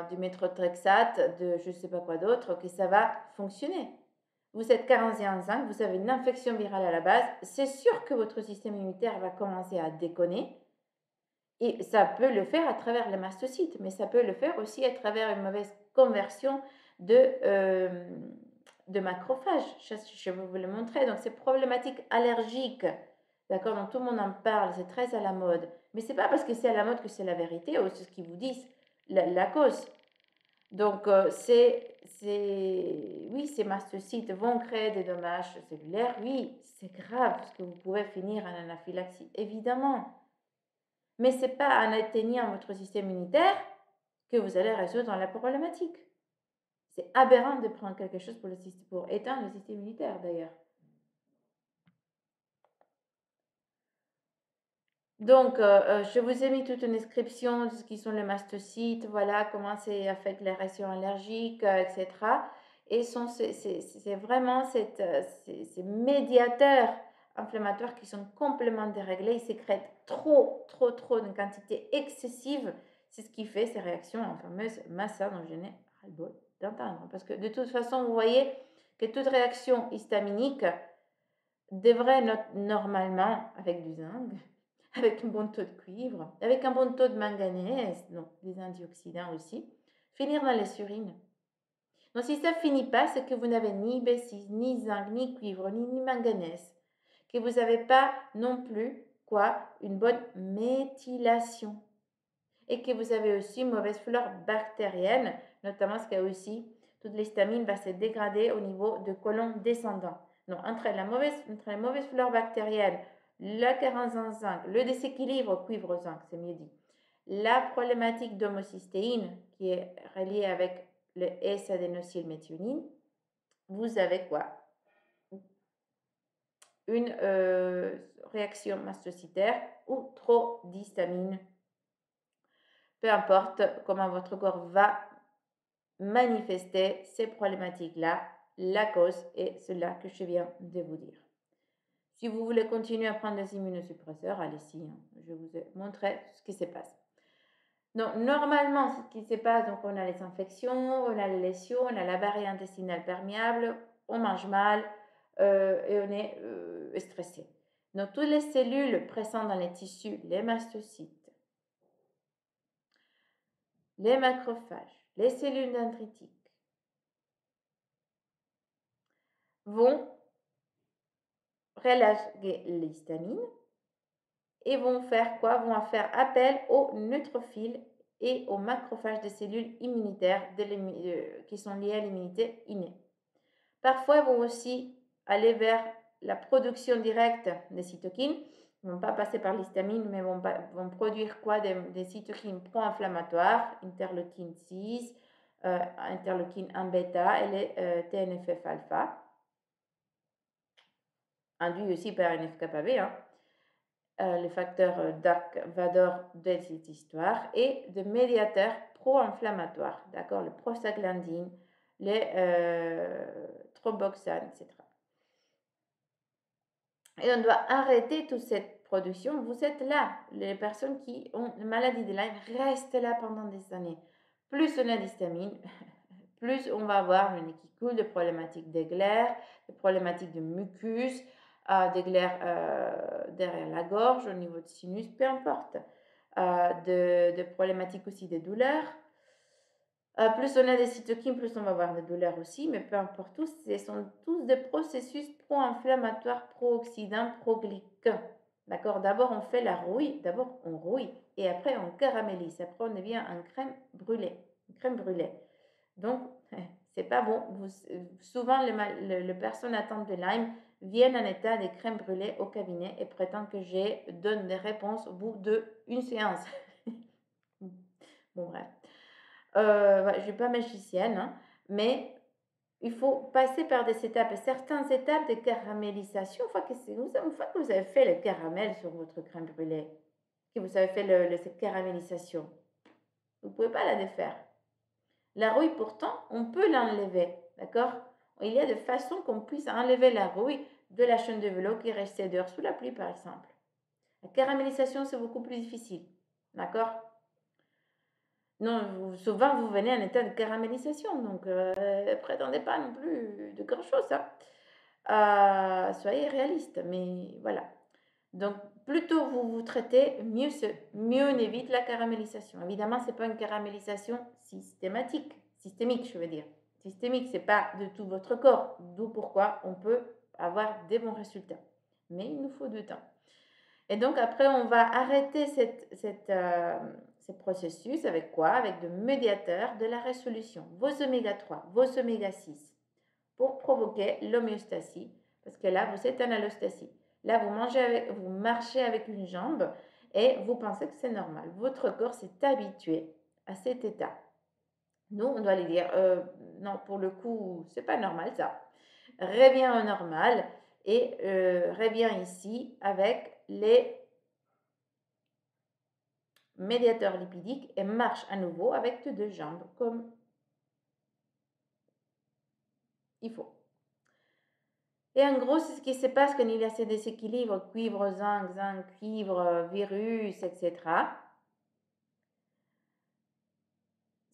du méthotrexate, de je ne sais pas quoi d'autre, que ça va fonctionner. Vous êtes carencé en zinc, vous avez une infection virale à la base, c'est sûr que votre système immunitaire va commencer à déconner. Et ça peut le faire à travers les mastocytes, mais ça peut le faire aussi à travers une mauvaise conversion de macrophages. Je vais vous le montrer. Donc, c'est problématique allergique. D'accord? Donc, tout le monde en parle, c'est très à la mode. Mais ce n'est pas parce que c'est à la mode que c'est la vérité ou c'est ce qu'ils vous disent la cause. Donc, oui, ces mastocytes vont créer des dommages cellulaires. Oui, c'est grave parce que vous pouvez finir en anaphylaxie, évidemment. Mais ce n'est pas en atteignant votre système immunitaire que vous allez résoudre la problématique. C'est aberrant de prendre quelque chose pour éteindre le système immunitaire, d'ailleurs. Donc, je vous ai mis toute une description de ce qui sont les mastocytes, voilà, comment ça affecte les réactions allergiques, etc. Et c'est vraiment ces médiateurs inflammatoires qui sont complètement déréglés. Ils sécrètent trop d'une quantité excessive. C'est ce qui fait ces réactions fameuses MASA dont je n'ai ras-le-bol d'entendre. Parce que de toute façon, vous voyez que toute réaction histaminique devrait normalement, avec du zinc, avec un bon taux de cuivre, avec un bon taux de manganèse, donc des antioxydants aussi, finir dans les urines. Donc si ça ne finit pas, c'est que vous n'avez ni B6, ni zinc, ni cuivre, ni manganèse, que vous n'avez pas non plus une bonne méthylation et que vous avez aussi une mauvaise flore bactérienne, notamment parce qu'il y a aussi toute l'histamine va se dégrader au niveau de côlon descendant. Donc entre la mauvaise flore bactérienne, la carence en zinc, le déséquilibre cuivre-zinc, c'est mieux dit, la problématique d'homocystéine qui est reliée avec le S-adénosylméthionine, vous avez une réaction mastocytaire ou trop d'histamine. Peu importe comment votre corps va manifester ces problématiques-là, la cause est cela que je viens de vous dire. Si vous voulez continuer à prendre des immunosuppresseurs, allez-y, hein. Je vous ai montré ce qui se passe. Donc, normalement, ce qui se passe, donc on a les infections, on a les lésions, on a la barrière intestinale perméable, on mange mal et on est stressé. Donc, toutes les cellules présentes dans les tissus, les mastocytes, les macrophages, les cellules dendritiques, vont relâcher l'histamine et vont faire quoi? Vont faire appel aux neutrophiles et aux macrophages des cellules immunitaires qui sont liées à l'immunité innée. Parfois, ils vont aussi aller vers la production directe des cytokines. Ils ne vont pas passer par l'histamine, mais vont produire des cytokines pro-inflammatoires, interleukine 6, interleukine 1 bêta et les TNF-alpha, induits aussi par NF-κB, le facteur Dark Vador de cette histoire, et de médiateurs pro-inflammatoires, d'accord, le prostaglandine, les thromboxane, etc. Et on doit arrêter toute cette production. Vous êtes là, les personnes qui ont une maladie de Lyme restent là pendant des années. Plus on a d'histamine, plus on va avoir le nez qui coule, des problématiques d'églaire, des problématiques de mucus, des glaires derrière la gorge, au niveau du sinus, peu importe. De problématiques aussi de douleurs. Plus on a des cytokines, plus on va avoir des douleurs aussi, mais peu importe tous, ce sont tous des processus pro-inflammatoires, pro-oxydants, pro-glyquants. D'accord? D'abord, on fait la rouille, d'abord on rouille, et après on caramélise. Après, on devient une crème brûlée. Donc, c'est pas bon. Souvent, les personnes atteintes de Lyme viennent en état de crème brûlée au cabinet et prétendent que je donne des réponses au bout d'une séance. Bon, bref. Je ne suis pas magicienne, mais il faut passer par des étapes, certaines étapes de caramélisation. Une fois que vous avez fait le caramel sur votre crème brûlée, que vous avez fait cette caramélisation, vous ne pouvez pas la défaire. La rouille, pourtant, on peut l'enlever, d'accord? Il y a des façons qu'on puisse enlever la rouille de la chaîne de vélo qui est restée dehors sous la pluie, par exemple. La caramélisation, c'est beaucoup plus difficile, d'accord? Non, souvent, vous venez en état de caramélisation, donc prétendez pas non plus de grand-chose, hein. Soyez réaliste, mais voilà. Donc, plus tôt vous vous traitez, mieux on évite la caramélisation. Évidemment, ce n'est pas une caramélisation systémique, je veux dire. Systémique, ce n'est pas de tout votre corps, d'où pourquoi on peut avoir des bons résultats. Mais il nous faut du temps. Et donc, après, on va arrêter ce processus avec quoi? Avec de médiateurs de la résolution, vos oméga 3, vos oméga 6, pour provoquer l'homéostasie, parce que là, vous êtes en allostasie. Là, vous marchez avec une jambe et vous pensez que c'est normal. Votre corps s'est habitué à cet état. Nous, on doit lui dire, non, pour le coup, c'est pas normal ça. Reviens au normal et reviens ici avec les médiateurs lipidiques et marche à nouveau avec tes deux jambes comme il faut. Et en gros, c'est ce qui se passe quand il y a ces déséquilibres cuivre, zinc, cuivre, virus, etc.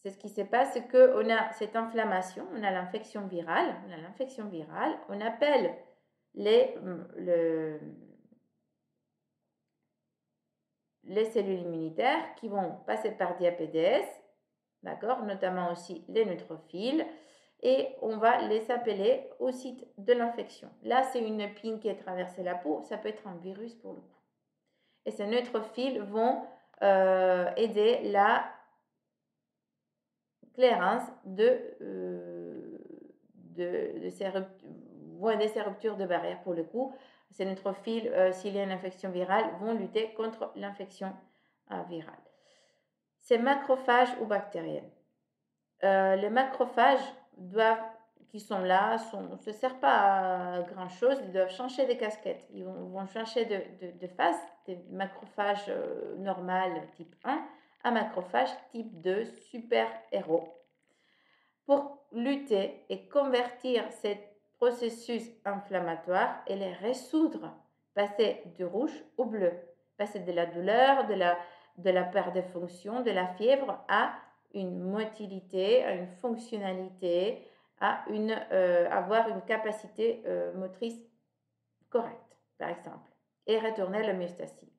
C'est ce qui se passe, c'est qu'on a cette inflammation, on a l'infection virale, on appelle les cellules immunitaires qui vont passer par diapédèse, d'accord, notamment aussi les neutrophiles, et on va les appeler au site de l'infection. Là, c'est une épine qui a traversé la peau, ça peut être un virus pour le coup. Et ces neutrophiles vont aider la clairance vont aider ces ruptures de barrière pour le coup. Ces neutrophiles, s'il y a une infection virale, vont lutter contre l'infection virale. Ces macrophages ou bactériennes. Les macrophages qui sont là, ne se servent pas à grand chose, ils doivent changer de casquette. Ils vont changer de face, des macrophages normal type 1 à macrophages type 2 super héros pour lutter et convertir ce processus inflammatoire et les résoudre, passer du rouge au bleu, passer de la douleur, de la perte de fonction, de la fièvre à une motilité, à une fonctionnalité, à avoir une capacité motrice correcte, par exemple, et retourner à l'homéostasie.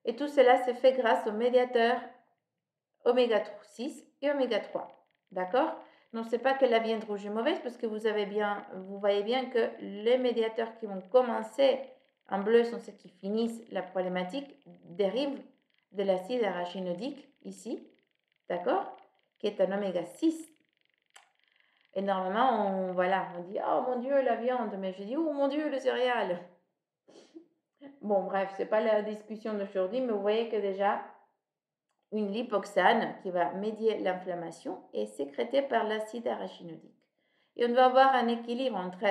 Et tout cela se fait grâce aux médiateurs oméga 6 et oméga 3. D'accord? Donc, ce n'est pas que la viande rouge est mauvaise parce que vous voyez bien que les médiateurs qui vont commencer en bleu sont ceux qui finissent la problématique, dérivent de l'acide arachidonique ici, d'accord? Qui est un oméga 6. Et normalement, on dit, oh mon Dieu, la viande, mais je dis, oh mon Dieu, le céréales. Bon, bref, ce n'est pas la discussion d'aujourd'hui, mais vous voyez que déjà, une lipoxane qui va médier l'inflammation est sécrétée par l'acide arachidonique. Et on doit avoir un équilibre entre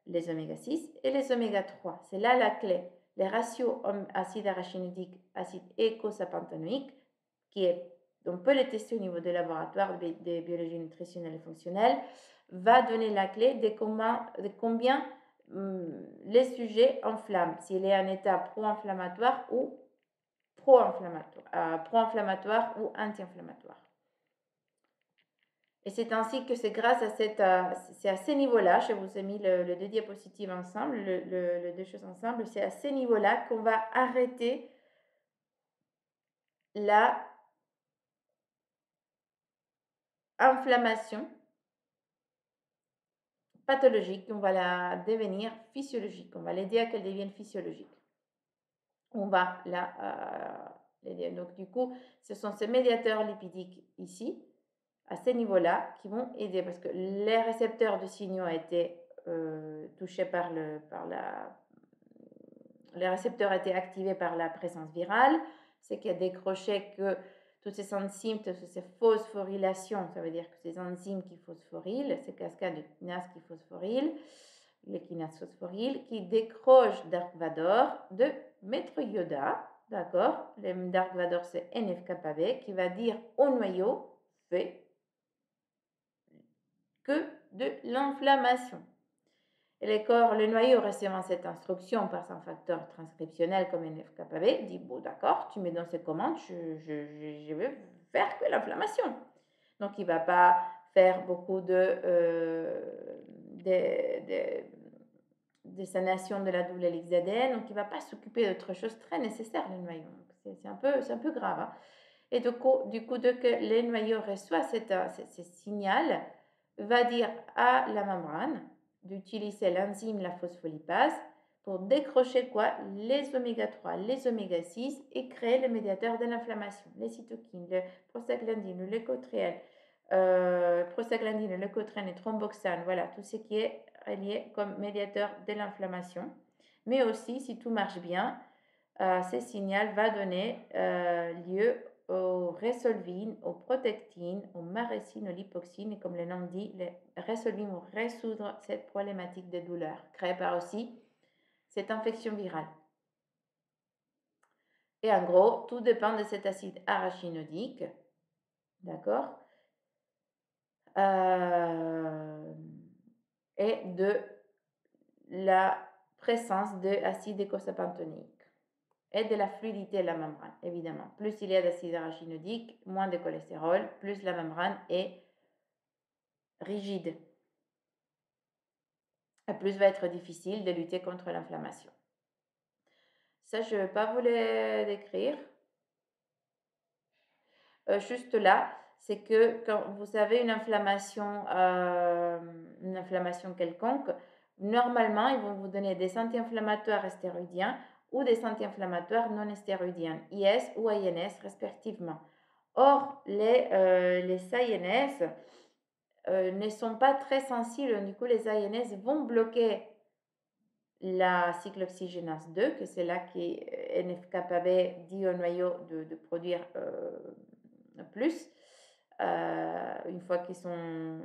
les oméga 6 et les oméga 3. C'est là la clé. Les ratios acide arachidonique, acide eicosapentaenoïque, on peut les tester au niveau des laboratoires de biologie nutritionnelle et fonctionnelle, va donner la clé de combien les sujets enflamment, s'il est en état pro-inflammatoire ou pro-inflammatoire ou anti-inflammatoire. Et c'est ainsi que c'est grâce à c'est à ces niveaux-là, je vous ai mis les deux diapositives ensemble, les deux choses ensemble, c'est à ces niveaux-là qu'on va arrêter la inflammation pathologique, on va la devenir physiologique, on va l'aider à qu'elle devienne physiologique. On va l'aider. Donc du coup, ce sont ces médiateurs lipidiques ici, à ces niveaux-là, qui vont aider parce que les récepteurs de signaux ont été touchés les récepteurs ont été activés par la présence virale, ce qui a décroché que toutes ces enzymes, toutes ces phosphorylations, ça veut dire que ces enzymes qui phosphorylent, ces cascades de kinases qui phosphorylent, les kinases phosphorylent, qui décrochent Dark Vador de Maître Yoda, d'accord? Le Dark Vador, c'est NF-kappa B, qui va dire au noyau, fait que de l'inflammation. Et le noyau recevant cette instruction par son facteur transcriptionnel comme NF-kappa B dit, bon d'accord, tu mets dans ces commandes, je vais faire que l'inflammation. Donc il ne va pas faire beaucoup de sanation de la double hélice d'ADN, donc il ne va pas s'occuper d'autre chose très nécessaire, le noyau. C'est un peu grave. Hein. Et du coup, dès que le noyau reçoit ce signal, va dire à la membrane d'utiliser l'enzyme, la phospholipase, pour décrocher quoi? Les oméga 3, les oméga 6 et créer le médiateur de l'inflammation, les cytokines, le prostaglandine, le leucotriène, prostaglandine, leucotriène et thromboxane, voilà, tout ce qui est lié comme médiateur de l'inflammation. Mais aussi, si tout marche bien, ce signal va donner lieu aux résolvines, aux protectines, aux marécines, aux lipoxines, et comme le nom dit, les résolvines vont résoudre cette problématique de douleur créée par aussi cette infection virale. Et en gros, tout dépend de cet acide arachidonique, d'accord, et de la présence d'acide eicosapentonique et de la fluidité de la membrane, évidemment. Plus il y a d'acide arachidonique, moins de cholestérol, plus la membrane est rigide. Et plus va être difficile de lutter contre l'inflammation. Ça, je ne vais pas vous le décrire. Juste là, c'est que quand vous avez une inflammation quelconque, normalement, ils vont vous donner des anti-inflammatoires stéroïdiens ou des anti-inflammatoires non stéroïdiens, IS ou INS respectivement. Or, les INS ne sont pas très sensibles, du coup, les INS vont bloquer la cyclooxygénase 2, que c'est là qui NF-kappa B dit au noyau de produire plus, une fois que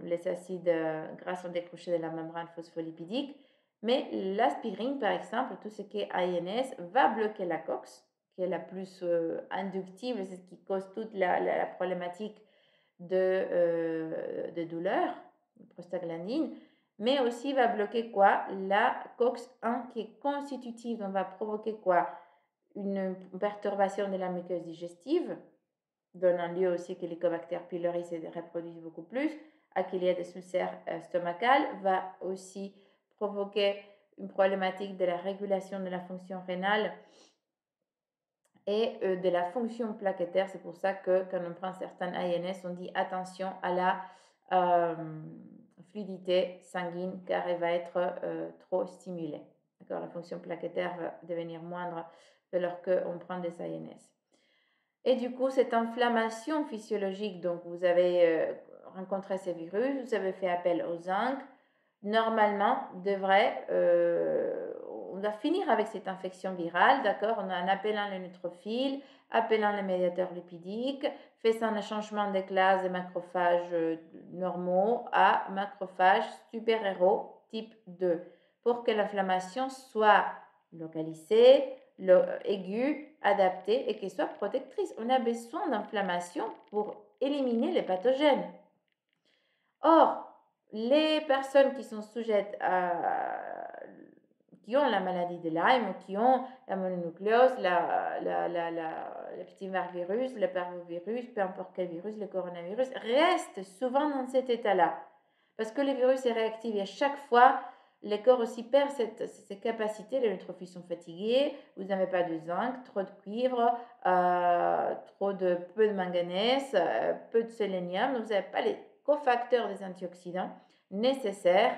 les acides gras sont décrochés de la membrane phospholipidique. Mais l'aspirine, par exemple, tout ce qui est INS, va bloquer la COX, qui est la plus inductible, c'est ce qui cause toute la problématique de douleur, de prostaglandine, mais aussi va bloquer quoi? La COX-1 qui est constitutive, donc va provoquer quoi? Une perturbation de la muqueuse digestive, donnant lieu aussi que les Helicobacter pylori se reproduisent beaucoup plus, à qu'il y ait des ulcères stomacales, va aussi provoquer une problématique de la régulation de la fonction rénale et de la fonction plaquettaire. C'est pour ça que quand on prend certains INS, on dit attention à la fluidité sanguine car elle va être trop stimulée. La fonction plaquettaire va devenir moindre dès lors qu'on prend des INS. Et du coup, cette inflammation physiologique, donc vous avez rencontré ces virus, vous avez fait appel au zinc, normalement, on doit finir avec cette infection virale, d'accord, en appelant les neutrophiles, appelant les médiateurs lipidiques, faisant un changement de classe de macrophages normaux à macrophages super-héros type 2, pour que l'inflammation soit localisée, aiguë, adaptée et qu'elle soit protectrice. On a besoin d'inflammation pour éliminer les pathogènes. Or, les personnes qui sont sujettes qui ont la maladie de Lyme ou qui ont la mononucléose, le petit virus, le parvovirus, peu importe quel virus, le coronavirus, restent souvent dans cet état-là. Parce que le virus est réactif et à chaque fois, le corps aussi perd ses capacités, les neutrophils sont fatigués, vous n'avez pas de zinc, trop de cuivre, peu de manganèse, peu de sélénium, donc vous n'avez pas les cofacteurs des antioxydants nécessaires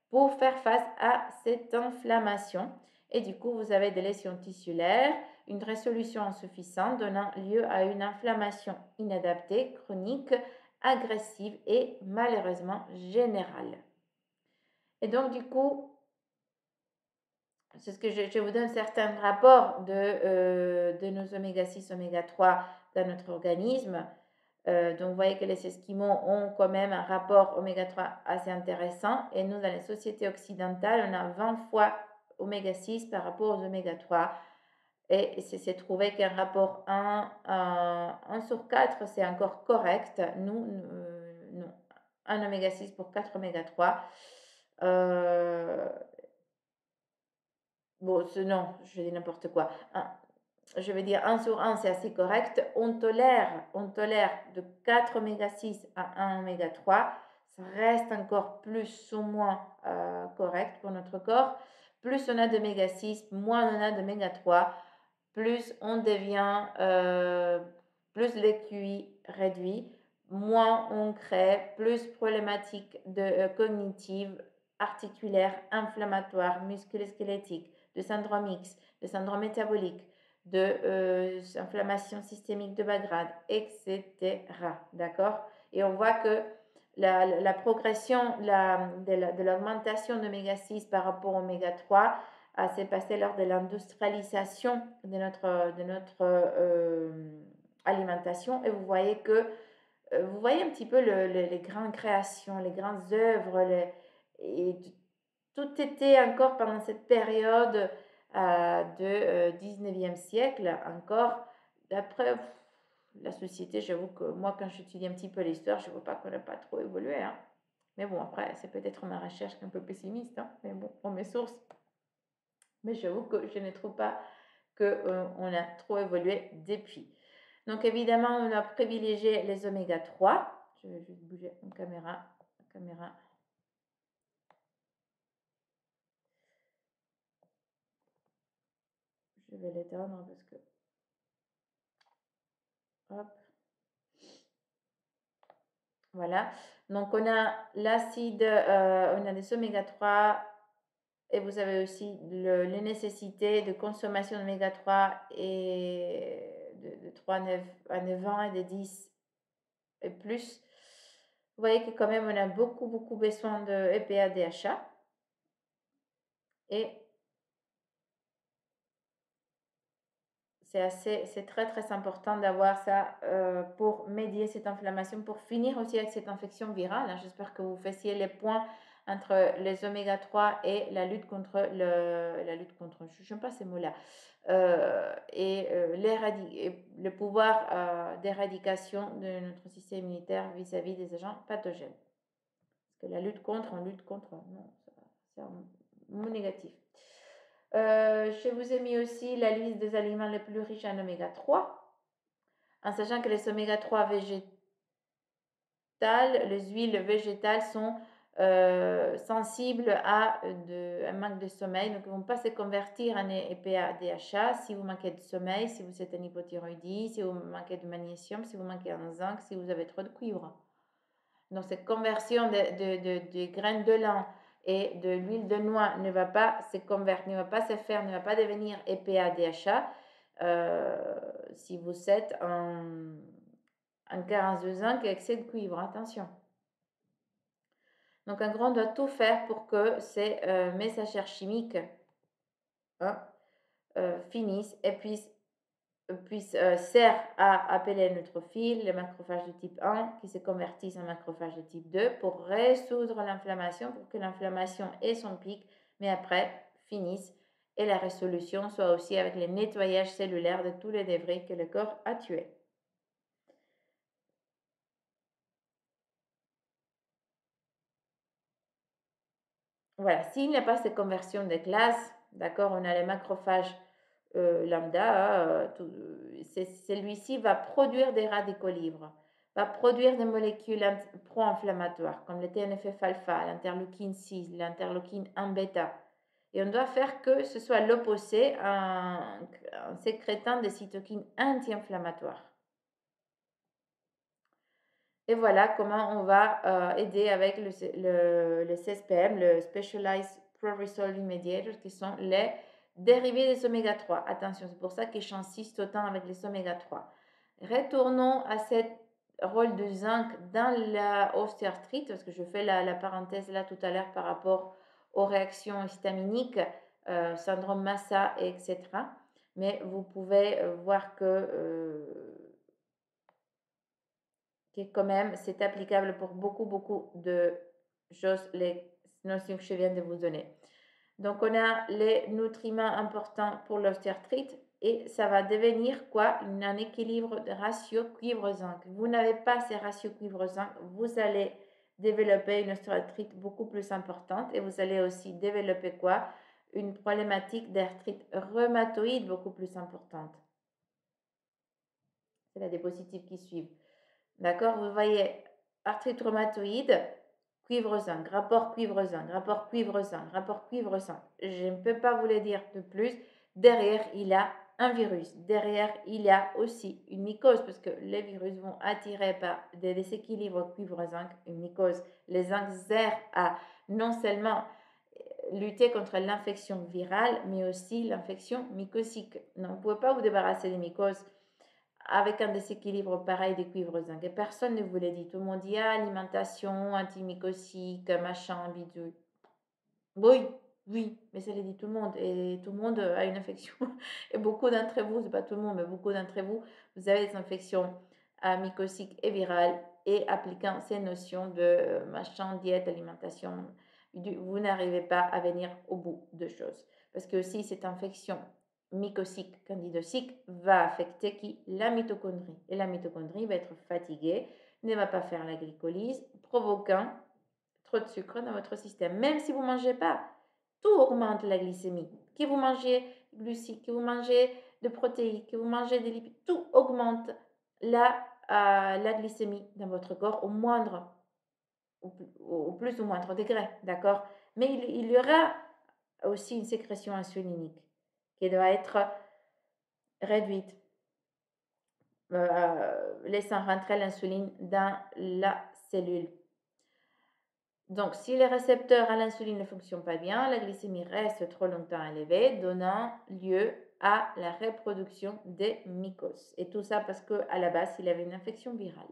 pour faire face à cette inflammation. Et du coup, vous avez des lésions tissulaires, une résolution insuffisante donnant lieu à une inflammation inadaptée, chronique, agressive et malheureusement générale. Et donc, du coup, c'est ce que je vous donne certains rapports de nos oméga 6, oméga 3 dans notre organisme. Donc, vous voyez que les Esquimaux ont quand même un rapport oméga 3 assez intéressant. Et nous, dans les sociétés occidentales, on a 20 fois oméga 6 par rapport aux oméga 3. Et c'est trouvé qu'un rapport 1 sur 4, c'est encore correct. Nous, non. Un oméga 6 pour 4 oméga 3. Bon, non, je dis n'importe quoi. Je veux dire 1 sur 1, c'est assez correct. On tolère de 4 oméga 6 à 1 oméga 3. Ça reste encore plus ou moins correct pour notre corps. Plus on a d'oméga 6, moins on a d'oméga 3. Plus on devient, plus le QI réduit, moins on crée, plus problématiques cognitives, articulaires, inflammatoires, musculo-squelettiques, de syndrome X, de syndrome métabolique, de inflammation systémique de bas grade, etc. D'accord? Et on voit que la progression de l'augmentation d'oméga 6 par rapport à oméga 3 s'est passée lors de l'industrialisation de notre alimentation. Et vous voyez que vous voyez un petit peu les grandes créations, les grandes œuvres, et tout était encore pendant cette période de 19e siècle, encore d'après la société. J'avoue que moi, quand j'étudie un petit peu l'histoire, je ne vois pas qu'on n'a pas trop évolué. Hein. Mais bon, après, c'est peut-être ma recherche qui est un peu pessimiste, hein, mais bon, pour mes sources. Mais j'avoue que je ne trouve pas qu'on a trop évolué depuis. Donc évidemment, on a privilégié les oméga 3. Je vais juste bouger mon caméra. Je vais l'éteindre parce que... Hop. Voilà. Donc on a l'acide, on a des oméga 3 et vous avez aussi les nécessités de consommation d'oméga 3 et de 3 à 9 ans et de 10 et plus. Vous voyez que quand même on a beaucoup besoin de EPA, DHA. Et c'est très important d'avoir ça pour médier cette inflammation, pour finir aussi avec cette infection virale. J'espère que vous fassiez les points entre les oméga 3 et la lutte contre je n'aime pas ces mots-là, et le pouvoir d'éradication de notre système immunitaire vis-à-vis des agents pathogènes. Parce que la lutte contre, non, c'est un mot négatif. Je vous ai mis aussi la liste des aliments les plus riches en oméga 3, en sachant que les oméga 3 végétales, les huiles végétales sont sensibles à un manque de sommeil, donc ils ne vont pas se convertir en EPA, DHA si vous manquez de sommeil, si vous êtes en hypothyroïdie, si vous manquez de magnésium, si vous manquez de zinc, si vous avez trop de cuivre. Donc cette conversion de graines de lin et de l'huile de noix ne va pas se convertir, ne va pas se faire, ne va pas devenir EPA, DHA si vous êtes en carence de zinc et excès de cuivre. Attention. Donc un grand doit tout faire pour que ces messagères chimiques finissent et sert à appeler les neutrophiles, les macrophages de type 1 qui se convertissent en macrophages de type 2 pour résoudre l'inflammation, pour que l'inflammation ait son pic, mais après finisse et la résolution soit aussi avec le nettoyage cellulaire de tous les débris que le corps a tués. Voilà, s'il n'y a pas cette conversion de classe, d'accord, on a les macrophages lambda, celui-ci va produire des radicaux libres, va produire des molécules pro-inflammatoires comme le TNF-alpha, l'interleukine 6, l'interleukine 1 bêta. Et on doit faire que ce soit l'opposé en sécrétant des cytokines anti-inflammatoires. Et voilà comment on va aider avec le CSPM, le Specialized Pro-Resolving Mediators, qui sont les dérivés des oméga 3. Attention, c'est pour ça que j'insiste autant avec les oméga 3. Retournons à ce rôle de zinc dans la ostéoarthrite, parce que je fais la parenthèse là tout à l'heure par rapport aux réactions histaminiques, syndrome Massa, etc. Mais vous pouvez voir que qui est quand même, c'est applicable pour beaucoup de choses, les notions que je viens de vous donner. Donc, on a les nutriments importants pour l'ostéoarthrite et ça va devenir quoi? Un équilibre de ratio cuivre-zinc. Vous n'avez pas ces ratios cuivre-zinc, vous allez développer une ostéoarthrite beaucoup plus importante et vous allez aussi développer quoi? Une problématique d'arthrite rhumatoïde beaucoup plus importante. C'est la diapositive qui suit. D'accord? Vous voyez, arthrite rhumatoïde, cuivre-zinc, rapport cuivre-zinc, rapport cuivre-zinc, rapport cuivre-zinc. Je ne peux pas vous le dire de plus. Derrière, il y a un virus. Derrière, il y a aussi une mycose parce que les virus vont attirer par des déséquilibres cuivre-zinc, une mycose. Les zinc sert à non seulement lutter contre l'infection virale, mais aussi l'infection mycosique. Donc, vous ne pouvez pas vous débarrasser des mycoses avec un déséquilibre pareil des cuivres zinc. Et personne ne vous l'a dit. Tout le monde dit alimentation, antimycosique, machin, bidouille. Oui, oui, mais ça l'a dit tout le monde. Et tout le monde a une infection. Et beaucoup d'entre vous, c'est pas tout le monde, mais beaucoup d'entre vous, vous avez des infections mycosiques et virales. Et appliquant ces notions de machin, diète, alimentation, vous n'arrivez pas à venir au bout de choses. Parce que si cette infection mycosique, candidosique, va affecter qui? La mitochondrie. Et la mitochondrie va être fatiguée, ne va pas faire la glycolyse, provoquant trop de sucre dans votre système. Même si vous ne mangez pas, tout augmente la glycémie. Que vous mangez glucides, que vous mangez de protéines, que vous mangez des lipides, tout augmente la glycémie dans votre corps au moindre, au plus ou moindre degré, d'accord? Mais il y aura aussi une sécrétion insulinique qui doit être réduite, laissant rentrer l'insuline dans la cellule. Donc, si les récepteurs à l'insuline ne fonctionnent pas bien, la glycémie reste trop longtemps élevée, donnant lieu à la reproduction des mycoses. Et tout ça parce qu'à la base, il avait une infection virale.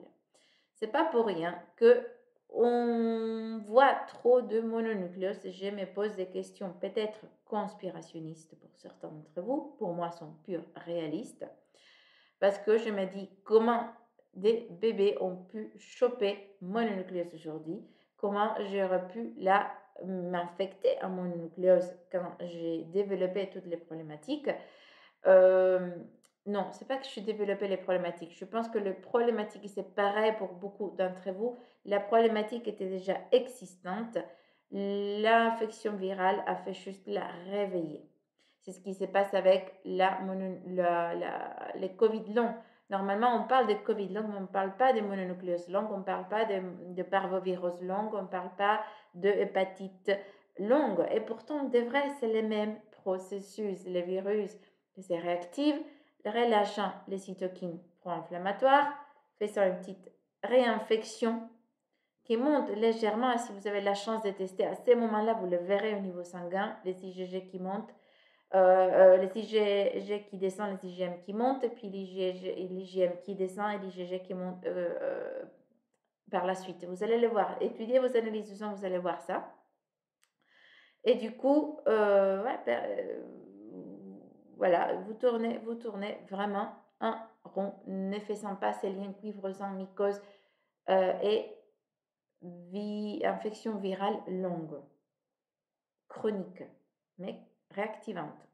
C'est pas pour rien que on voit trop de mononucléose et je me pose des questions peut-être conspirationnistes pour certains d'entre vous, pour moi sont purs réalistes, parce que je me dis comment des bébés ont pu choper mononucléose aujourd'hui, comment j'aurais pu m'infecter en mononucléose quand j'ai développé toutes les problématiques. Non, c'est pas que je suis développé les problématiques. Je pense que les problématiques, c'est pareil pour beaucoup d'entre vous. La problématique était déjà existante. L'infection virale a fait juste la réveiller. C'est ce qui se passe avec les Covid longs. Normalement, on parle de Covid long, mais on ne parle pas de mononucléose longue, on ne parle pas de parvovirus long, on ne parle pas de hépatite longue. Et pourtant, de vrai, c'est les mêmes processus. Les virus, c'est réactif, relâchant les cytokines pro-inflammatoires, faisant une petite réinfection qui monte légèrement. Et si vous avez la chance de tester à ces moments-là, vous le verrez au niveau sanguin, les IgG qui montent, les IgG qui descendent, les IgM qui montent, et puis l'IgM qui descend et l'IgG qui monte par la suite. Vous allez le voir. Étudiez vos analyses de sang, vous allez voir ça. Et du coup, voilà, vous tournez vraiment un rond, ne faisant pas ces liens cuivre-zinc, mycose et infection virale longue, chronique, mais réactivante.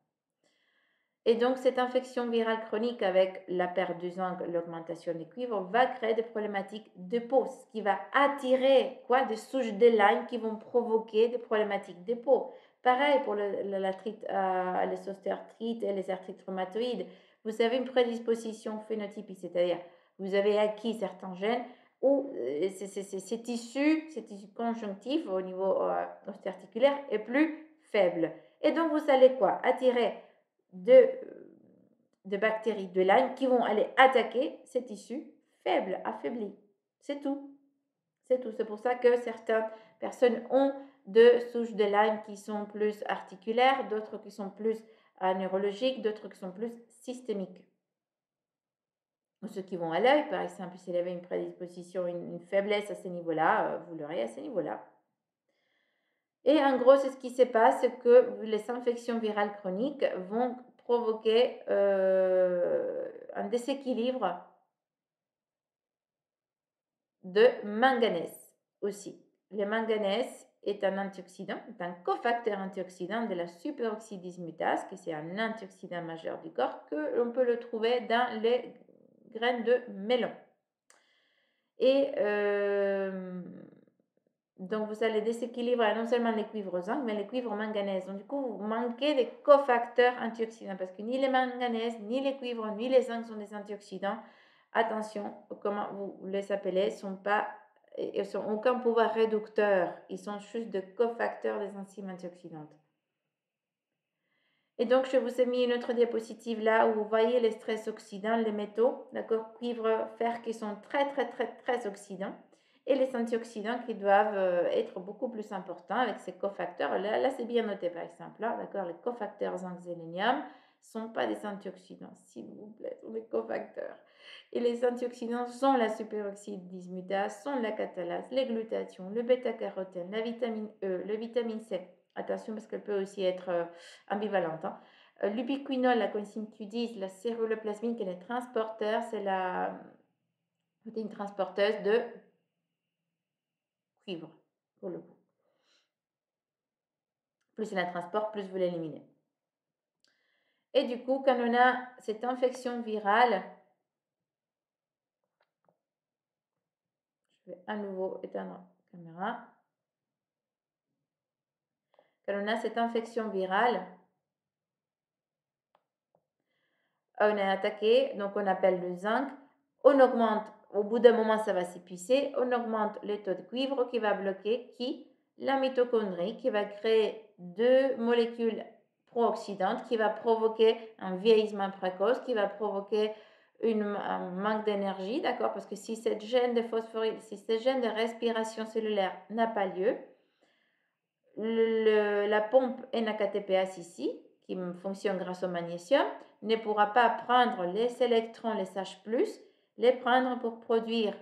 Et donc, cette infection virale chronique avec la perte du zinc, l'augmentation des cuivres, va créer des problématiques de peau, ce qui va attirer des souches de Lyme qui vont provoquer des problématiques de peau. Pareil pour l'arthrite, les ostéoarthrites et les arthrites rhumatoïdes. Vous avez une prédisposition phénotypique, c'est-à-dire vous avez acquis certains gènes où ces tissus conjonctifs au niveau ostéo-articulaire est plus faible. Et donc, vous allez attirer de bactéries de Lyme qui vont aller attaquer ces tissus faibles, affaiblis. C'est tout. C'est tout. C'est pour ça que certaines personnes ont de souches de Lyme qui sont plus articulaires, d'autres qui sont plus neurologiques, d'autres qui sont plus systémiques. Ceux qui vont à l'œil, par exemple, s'il avait une prédisposition, une faiblesse à ce niveau-là, vous l'aurez à ce niveau-là. Et en gros, c'est ce qui se passe, c'est que les infections virales chroniques vont provoquer un déséquilibre de manganèse aussi. Le manganèse est un antioxydant, est un cofacteur antioxydant de la superoxydismutase, qui c'est un antioxydant majeur du corps, que l'on peut le trouver dans les graines de melon. Et donc, vous allez déséquilibrer non seulement les cuivres zinc, mais les cuivres manganèse. Donc, du coup, vous manquez des cofacteurs antioxydants parce que ni les manganèses, ni les cuivres, ni les zinc sont des antioxydants. Attention, comment vous les appelez, ils n'ont aucun pouvoir réducteur. Ils sont juste des cofacteurs des enzymes antioxydantes. Et donc, je vous ai mis une autre diapositive là où vous voyez les stress oxydants, les métaux, d'accord, cuivre, fer, qui sont très, très, très, très oxydants. Et les antioxydants qui doivent être beaucoup plus importants avec ces cofacteurs. Là c'est bien noté par exemple, d'accord, les cofacteurs zinc, sélénium ne sont pas des antioxydants, s'il vous plaît, sont des cofacteurs. Et les antioxydants sont la superoxyde dismutase, sont la catalase, les glutations, le bêta-carotène, la vitamine E, la vitamine C. Attention parce qu'elle peut aussi être ambivalente. L'ubiquinol, la coenzyme Q10, la céruloplasmine qui est transporteur, c'est la protéine transporteuse de cuivre, pour le coup. Plus elle la transporte, plus vous l'éliminez. Et du coup, quand on a cette infection virale, je vais à nouveau éteindre la caméra. Quand on a cette infection virale, on est attaqué, donc on appelle le zinc, on augmente, au bout d'un moment ça va s'épuiser, on augmente le taux de cuivre qui va bloquer la mitochondrie, qui va créer deux molécules pro-oxydantes, qui va provoquer un vieillissement précoce, qui va provoquer un manque d'énergie, d'accord, parce que si cette gène de phosphorylate, si cette gène de respiration cellulaire n'a pas lieu, la pompe NAKTPase ici, qui fonctionne grâce au magnésium, ne pourra pas prendre les électrons, les H+, les prendre pour produire,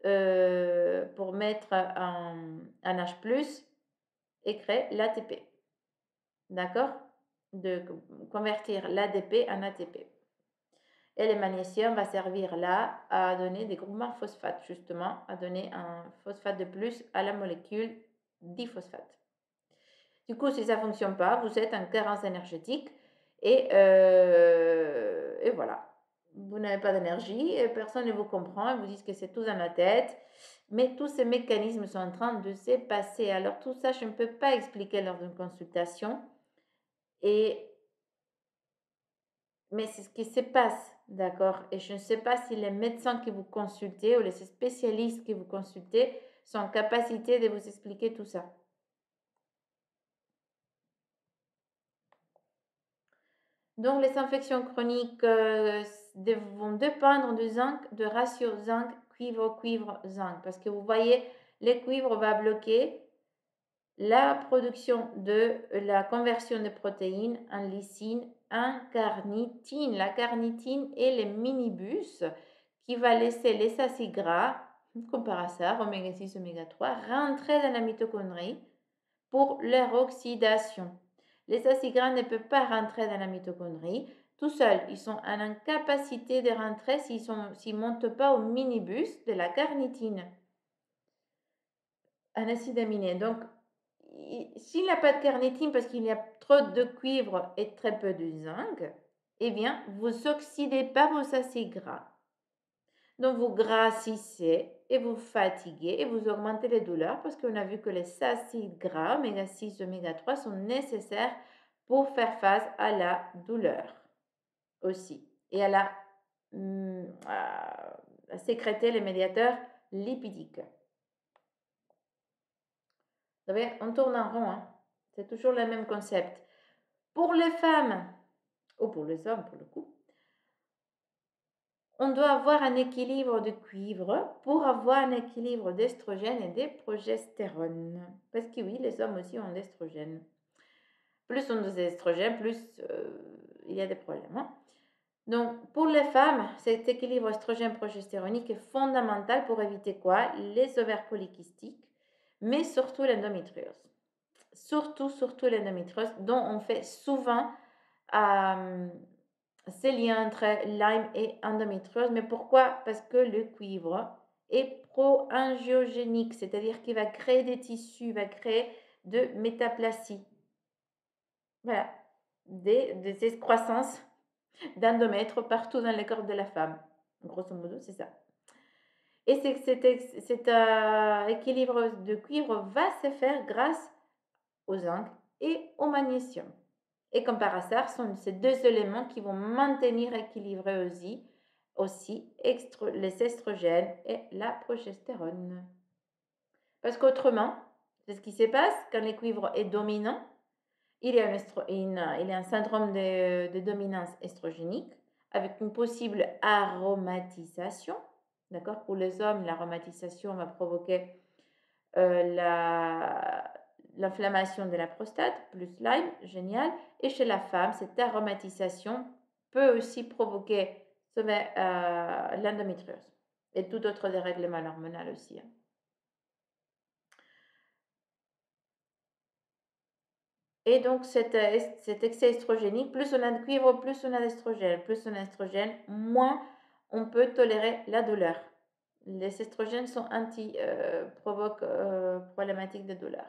pour mettre un H+, et créer l'ATP. D'accord? De convertir l'ADP en ATP. Et le magnésium va servir là à donner des groupements phosphates, justement, à donner un phosphate de plus à la molécule diphosphate. Du coup, si ça ne fonctionne pas, vous êtes en carence énergétique et voilà. Vous n'avez pas d'énergie, personne ne vous comprend, ils vous disent que c'est tout dans la tête, mais tous ces mécanismes sont en train de se passer. Alors tout ça, je ne peux pas expliquer lors d'une consultation, mais c'est ce qui se passe, d'accord? Et je ne sais pas si les médecins que vous consultez ou les spécialistes que vous consultez sont en capacité de vous expliquer tout ça. Donc, les infections chroniques vont dépendre du zinc, de ratio zinc, cuivre, zinc. Parce que vous voyez, le cuivre va bloquer la production de la conversion de protéines en lysine, en carnitine. La carnitine est le minibus qui va laisser les acides gras, comme par hasard, oméga 6, oméga 3, rentrer dans la mitochondrie pour leur oxydation. Les acides gras ne peuvent pas rentrer dans la mitochondrie tout seuls. Ils sont en incapacité de rentrer s'ils ne montent pas au minibus de la carnitine, un acide aminé. Donc, s'il n'y a pas de carnitine parce qu'il y a trop de cuivre et très peu de zinc, eh bien, vous oxydez pas vos acides gras. Donc, vous grassissez et vous fatiguez et vous augmentez les douleurs parce qu'on a vu que les acides gras, oméga 6, oméga 3, sont nécessaires pour faire face à la douleur aussi et à sécréter les médiateurs lipidiques. Vous savez, on tourne en rond, hein. C'est toujours le même concept. Pour les femmes, ou pour les hommes pour le coup, on doit avoir un équilibre de cuivre pour avoir un équilibre d'estrogène et de progestérone. Parce que oui, les hommes aussi ont d'estrogène. Plus on a d'estrogène, plus il y a des problèmes. Hein. Donc, pour les femmes, cet équilibre estrogène-progestéronique est fondamental pour éviter quoi? Les ovaires polykystiques, mais surtout l'endométriose. Surtout l'endométriose, dont on fait souvent ces liens entre Lyme et endométriose. Mais pourquoi? Parce que le cuivre et pro-angiogénique, c'est-à-dire qu'il va créer des tissus, va créer de métaplasie. Voilà, des excroissances d'endomètre partout dans le corps de la femme. Grosso modo, c'est ça. Et cet équilibre de cuivre va se faire grâce au zinc et au magnésium. Et comme par hasard, sont ces deux éléments qui vont maintenir équilibré aussi les estrogènes et la progestérone. Parce qu'autrement, c'est ce qui se passe quand le cuivre est dominant. Il y a un syndrome de dominance estrogénique avec une possible aromatisation. D'accord? Pour les hommes, l'aromatisation va provoquer l'inflammation de la prostate, plus Lyme, génial. Et chez la femme, cette aromatisation peut aussi provoquer l'endométriose et tout autre dérèglement hormonal aussi. Et donc, cet excès estrogénique, plus on a de cuivre, plus on a d'estrogène. Plus on a d'estrogène, moins on peut tolérer la douleur. Les estrogènes provoquent problématique de douleur.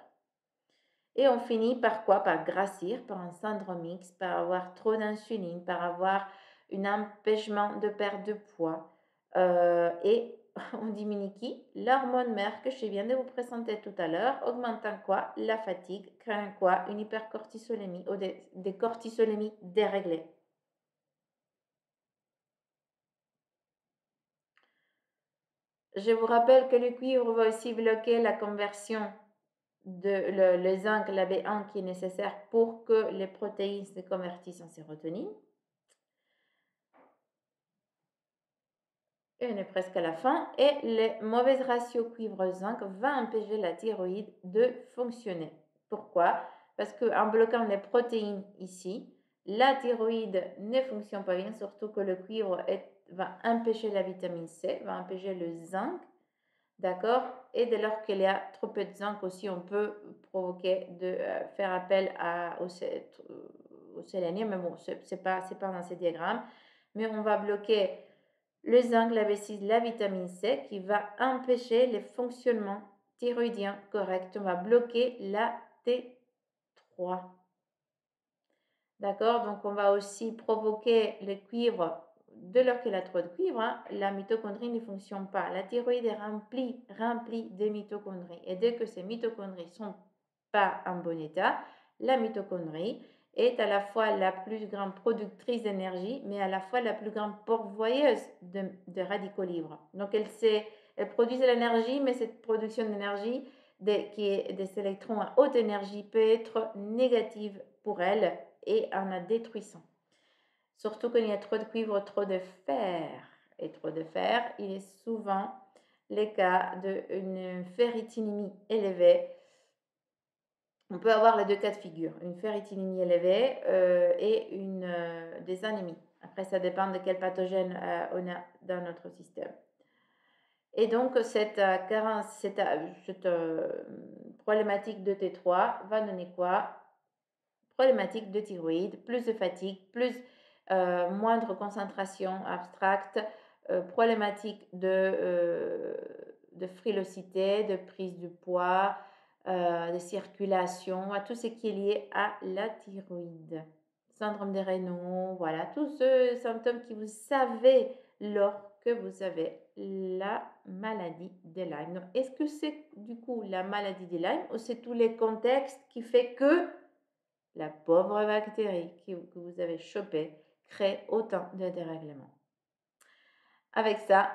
Et on finit par quoi? Par grossir, par un syndrome X, par avoir trop d'insuline, par avoir un empêchement de perte de poids. Et on diminue qui? L'hormone mère que je viens de vous présenter tout à l'heure, augmentant quoi? La fatigue, créant quoi? Une hypercortisolémie ou des cortisolémies déréglées. Je vous rappelle que le cuivre va aussi bloquer la conversion le zinc, la B1 qui est nécessaire pour que les protéines se convertissent en sérotonine. Et on est presque à la fin. Et le mauvais ratio cuivre-zinc va empêcher la thyroïde de fonctionner. Pourquoi? Parce qu'en bloquant les protéines ici, la thyroïde ne fonctionne pas bien, surtout que le cuivre va empêcher la vitamine C, va empêcher le zinc. D'accord? Et dès lors qu'il y a trop peu de zinc aussi, on peut provoquer de faire appel au sélénium. Mais bon, c'est pas dans ces diagrammes. Mais on va bloquer le zinc, la B6, la vitamine C qui va empêcher le fonctionnement thyroïdien correct. On va bloquer la T3. D'accord? Donc, on va aussi provoquer le cuivre. Dès lors qu'il a trop de cuivre, la mitochondrie ne fonctionne pas. La thyroïde est remplie de mitochondries. Et dès que ces mitochondries ne sont pas en bon état, la mitochondrie est à la fois la plus grande productrice d'énergie, mais à la fois la plus grande pourvoyeuse de radicaux libres. Donc, elle produit de l'énergie, mais cette production d'énergie, qui est des électrons à haute énergie, peut être négative pour elle et en la détruisant. Surtout quand il y a trop de cuivre, trop de fer. Et trop de fer, il est souvent le cas d'une ferritinémie élevée. On peut avoir les deux cas de figure, une ferritinémie élevée et des anémies. Après, ça dépend de quel pathogène on a dans notre système. Et donc, cette problématique de T3 va donner quoi? Problématique de thyroïde, plus de fatigue, moindre concentration abstracte, problématique de frilosité, de prise de poids, de circulation, à tout ce qui est lié à la thyroïde. Syndrome des Raynaud, voilà, tous ces symptômes que vous savez lors que vous avez la maladie de Lyme. Est-ce que c'est du coup la maladie de Lyme ou c'est tous les contextes qui fait que la pauvre bactérie que vous avez chopée crée autant de dérèglements? Avec ça,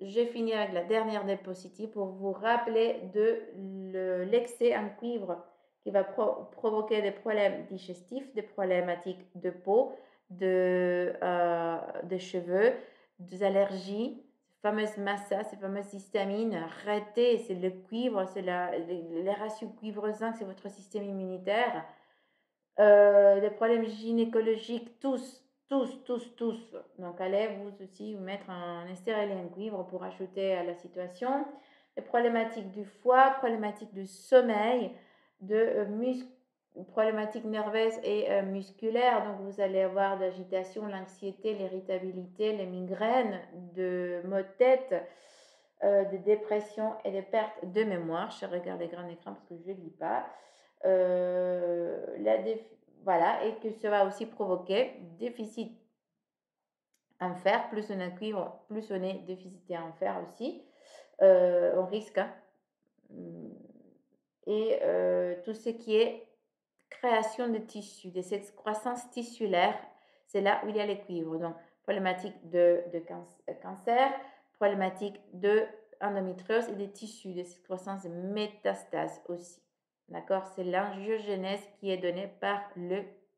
j'ai fini avec la dernière diapositive pour vous rappeler de l'excès en cuivre qui va provoquer des problèmes digestifs, des problématiques de peau, de cheveux, des allergies, ces fameuses massas, ces fameuses histamines. Arrêtez, c'est le cuivre, c'est les ratios cuivre-zinc, c'est votre système immunitaire. Des problèmes gynécologiques, tous. Donc, allez vous aussi vous mettre un estérélien cuivre pour ajouter à la situation. Les problématiques du foie, problématiques du sommeil, problématiques nerveuses et musculaires. Donc, vous allez avoir de l'agitation, l'anxiété, l'irritabilité, les migraines, de maux de tête, de dépression et de perte de mémoire. Je regarde les grands écrans parce que je ne lis pas. La voilà, et que ça va aussi provoquer déficit en fer, plus on a cuivre, plus on est déficitaire en fer aussi. On risque, hein. Mmh, et tout ce qui est création de tissus, des excroissances tissulaires, c'est là où il y a les cuivres. Donc, problématique de cancer, problématique de endométriose et des tissus, des excroissances de métastases aussi. D'accord? C'est l'angiogenèse qui est donnée par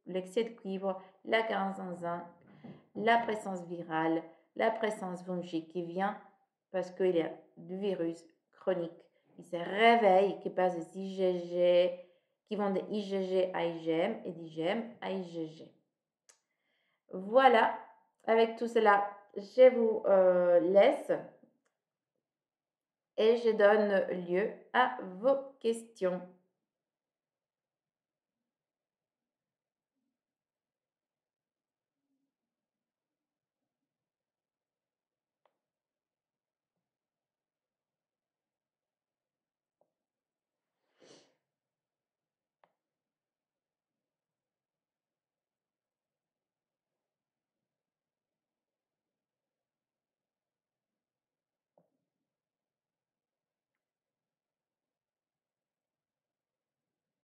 l'excès de cuivre, la carence en zinc, la présence virale, la présence fongique qui vient parce qu'il y a du virus chronique qui se réveille, qui passe des IgG, qui vont de IgG à IgM et d'IgM à IgG. Voilà, avec tout cela, je vous laisse et je donne lieu à vos questions.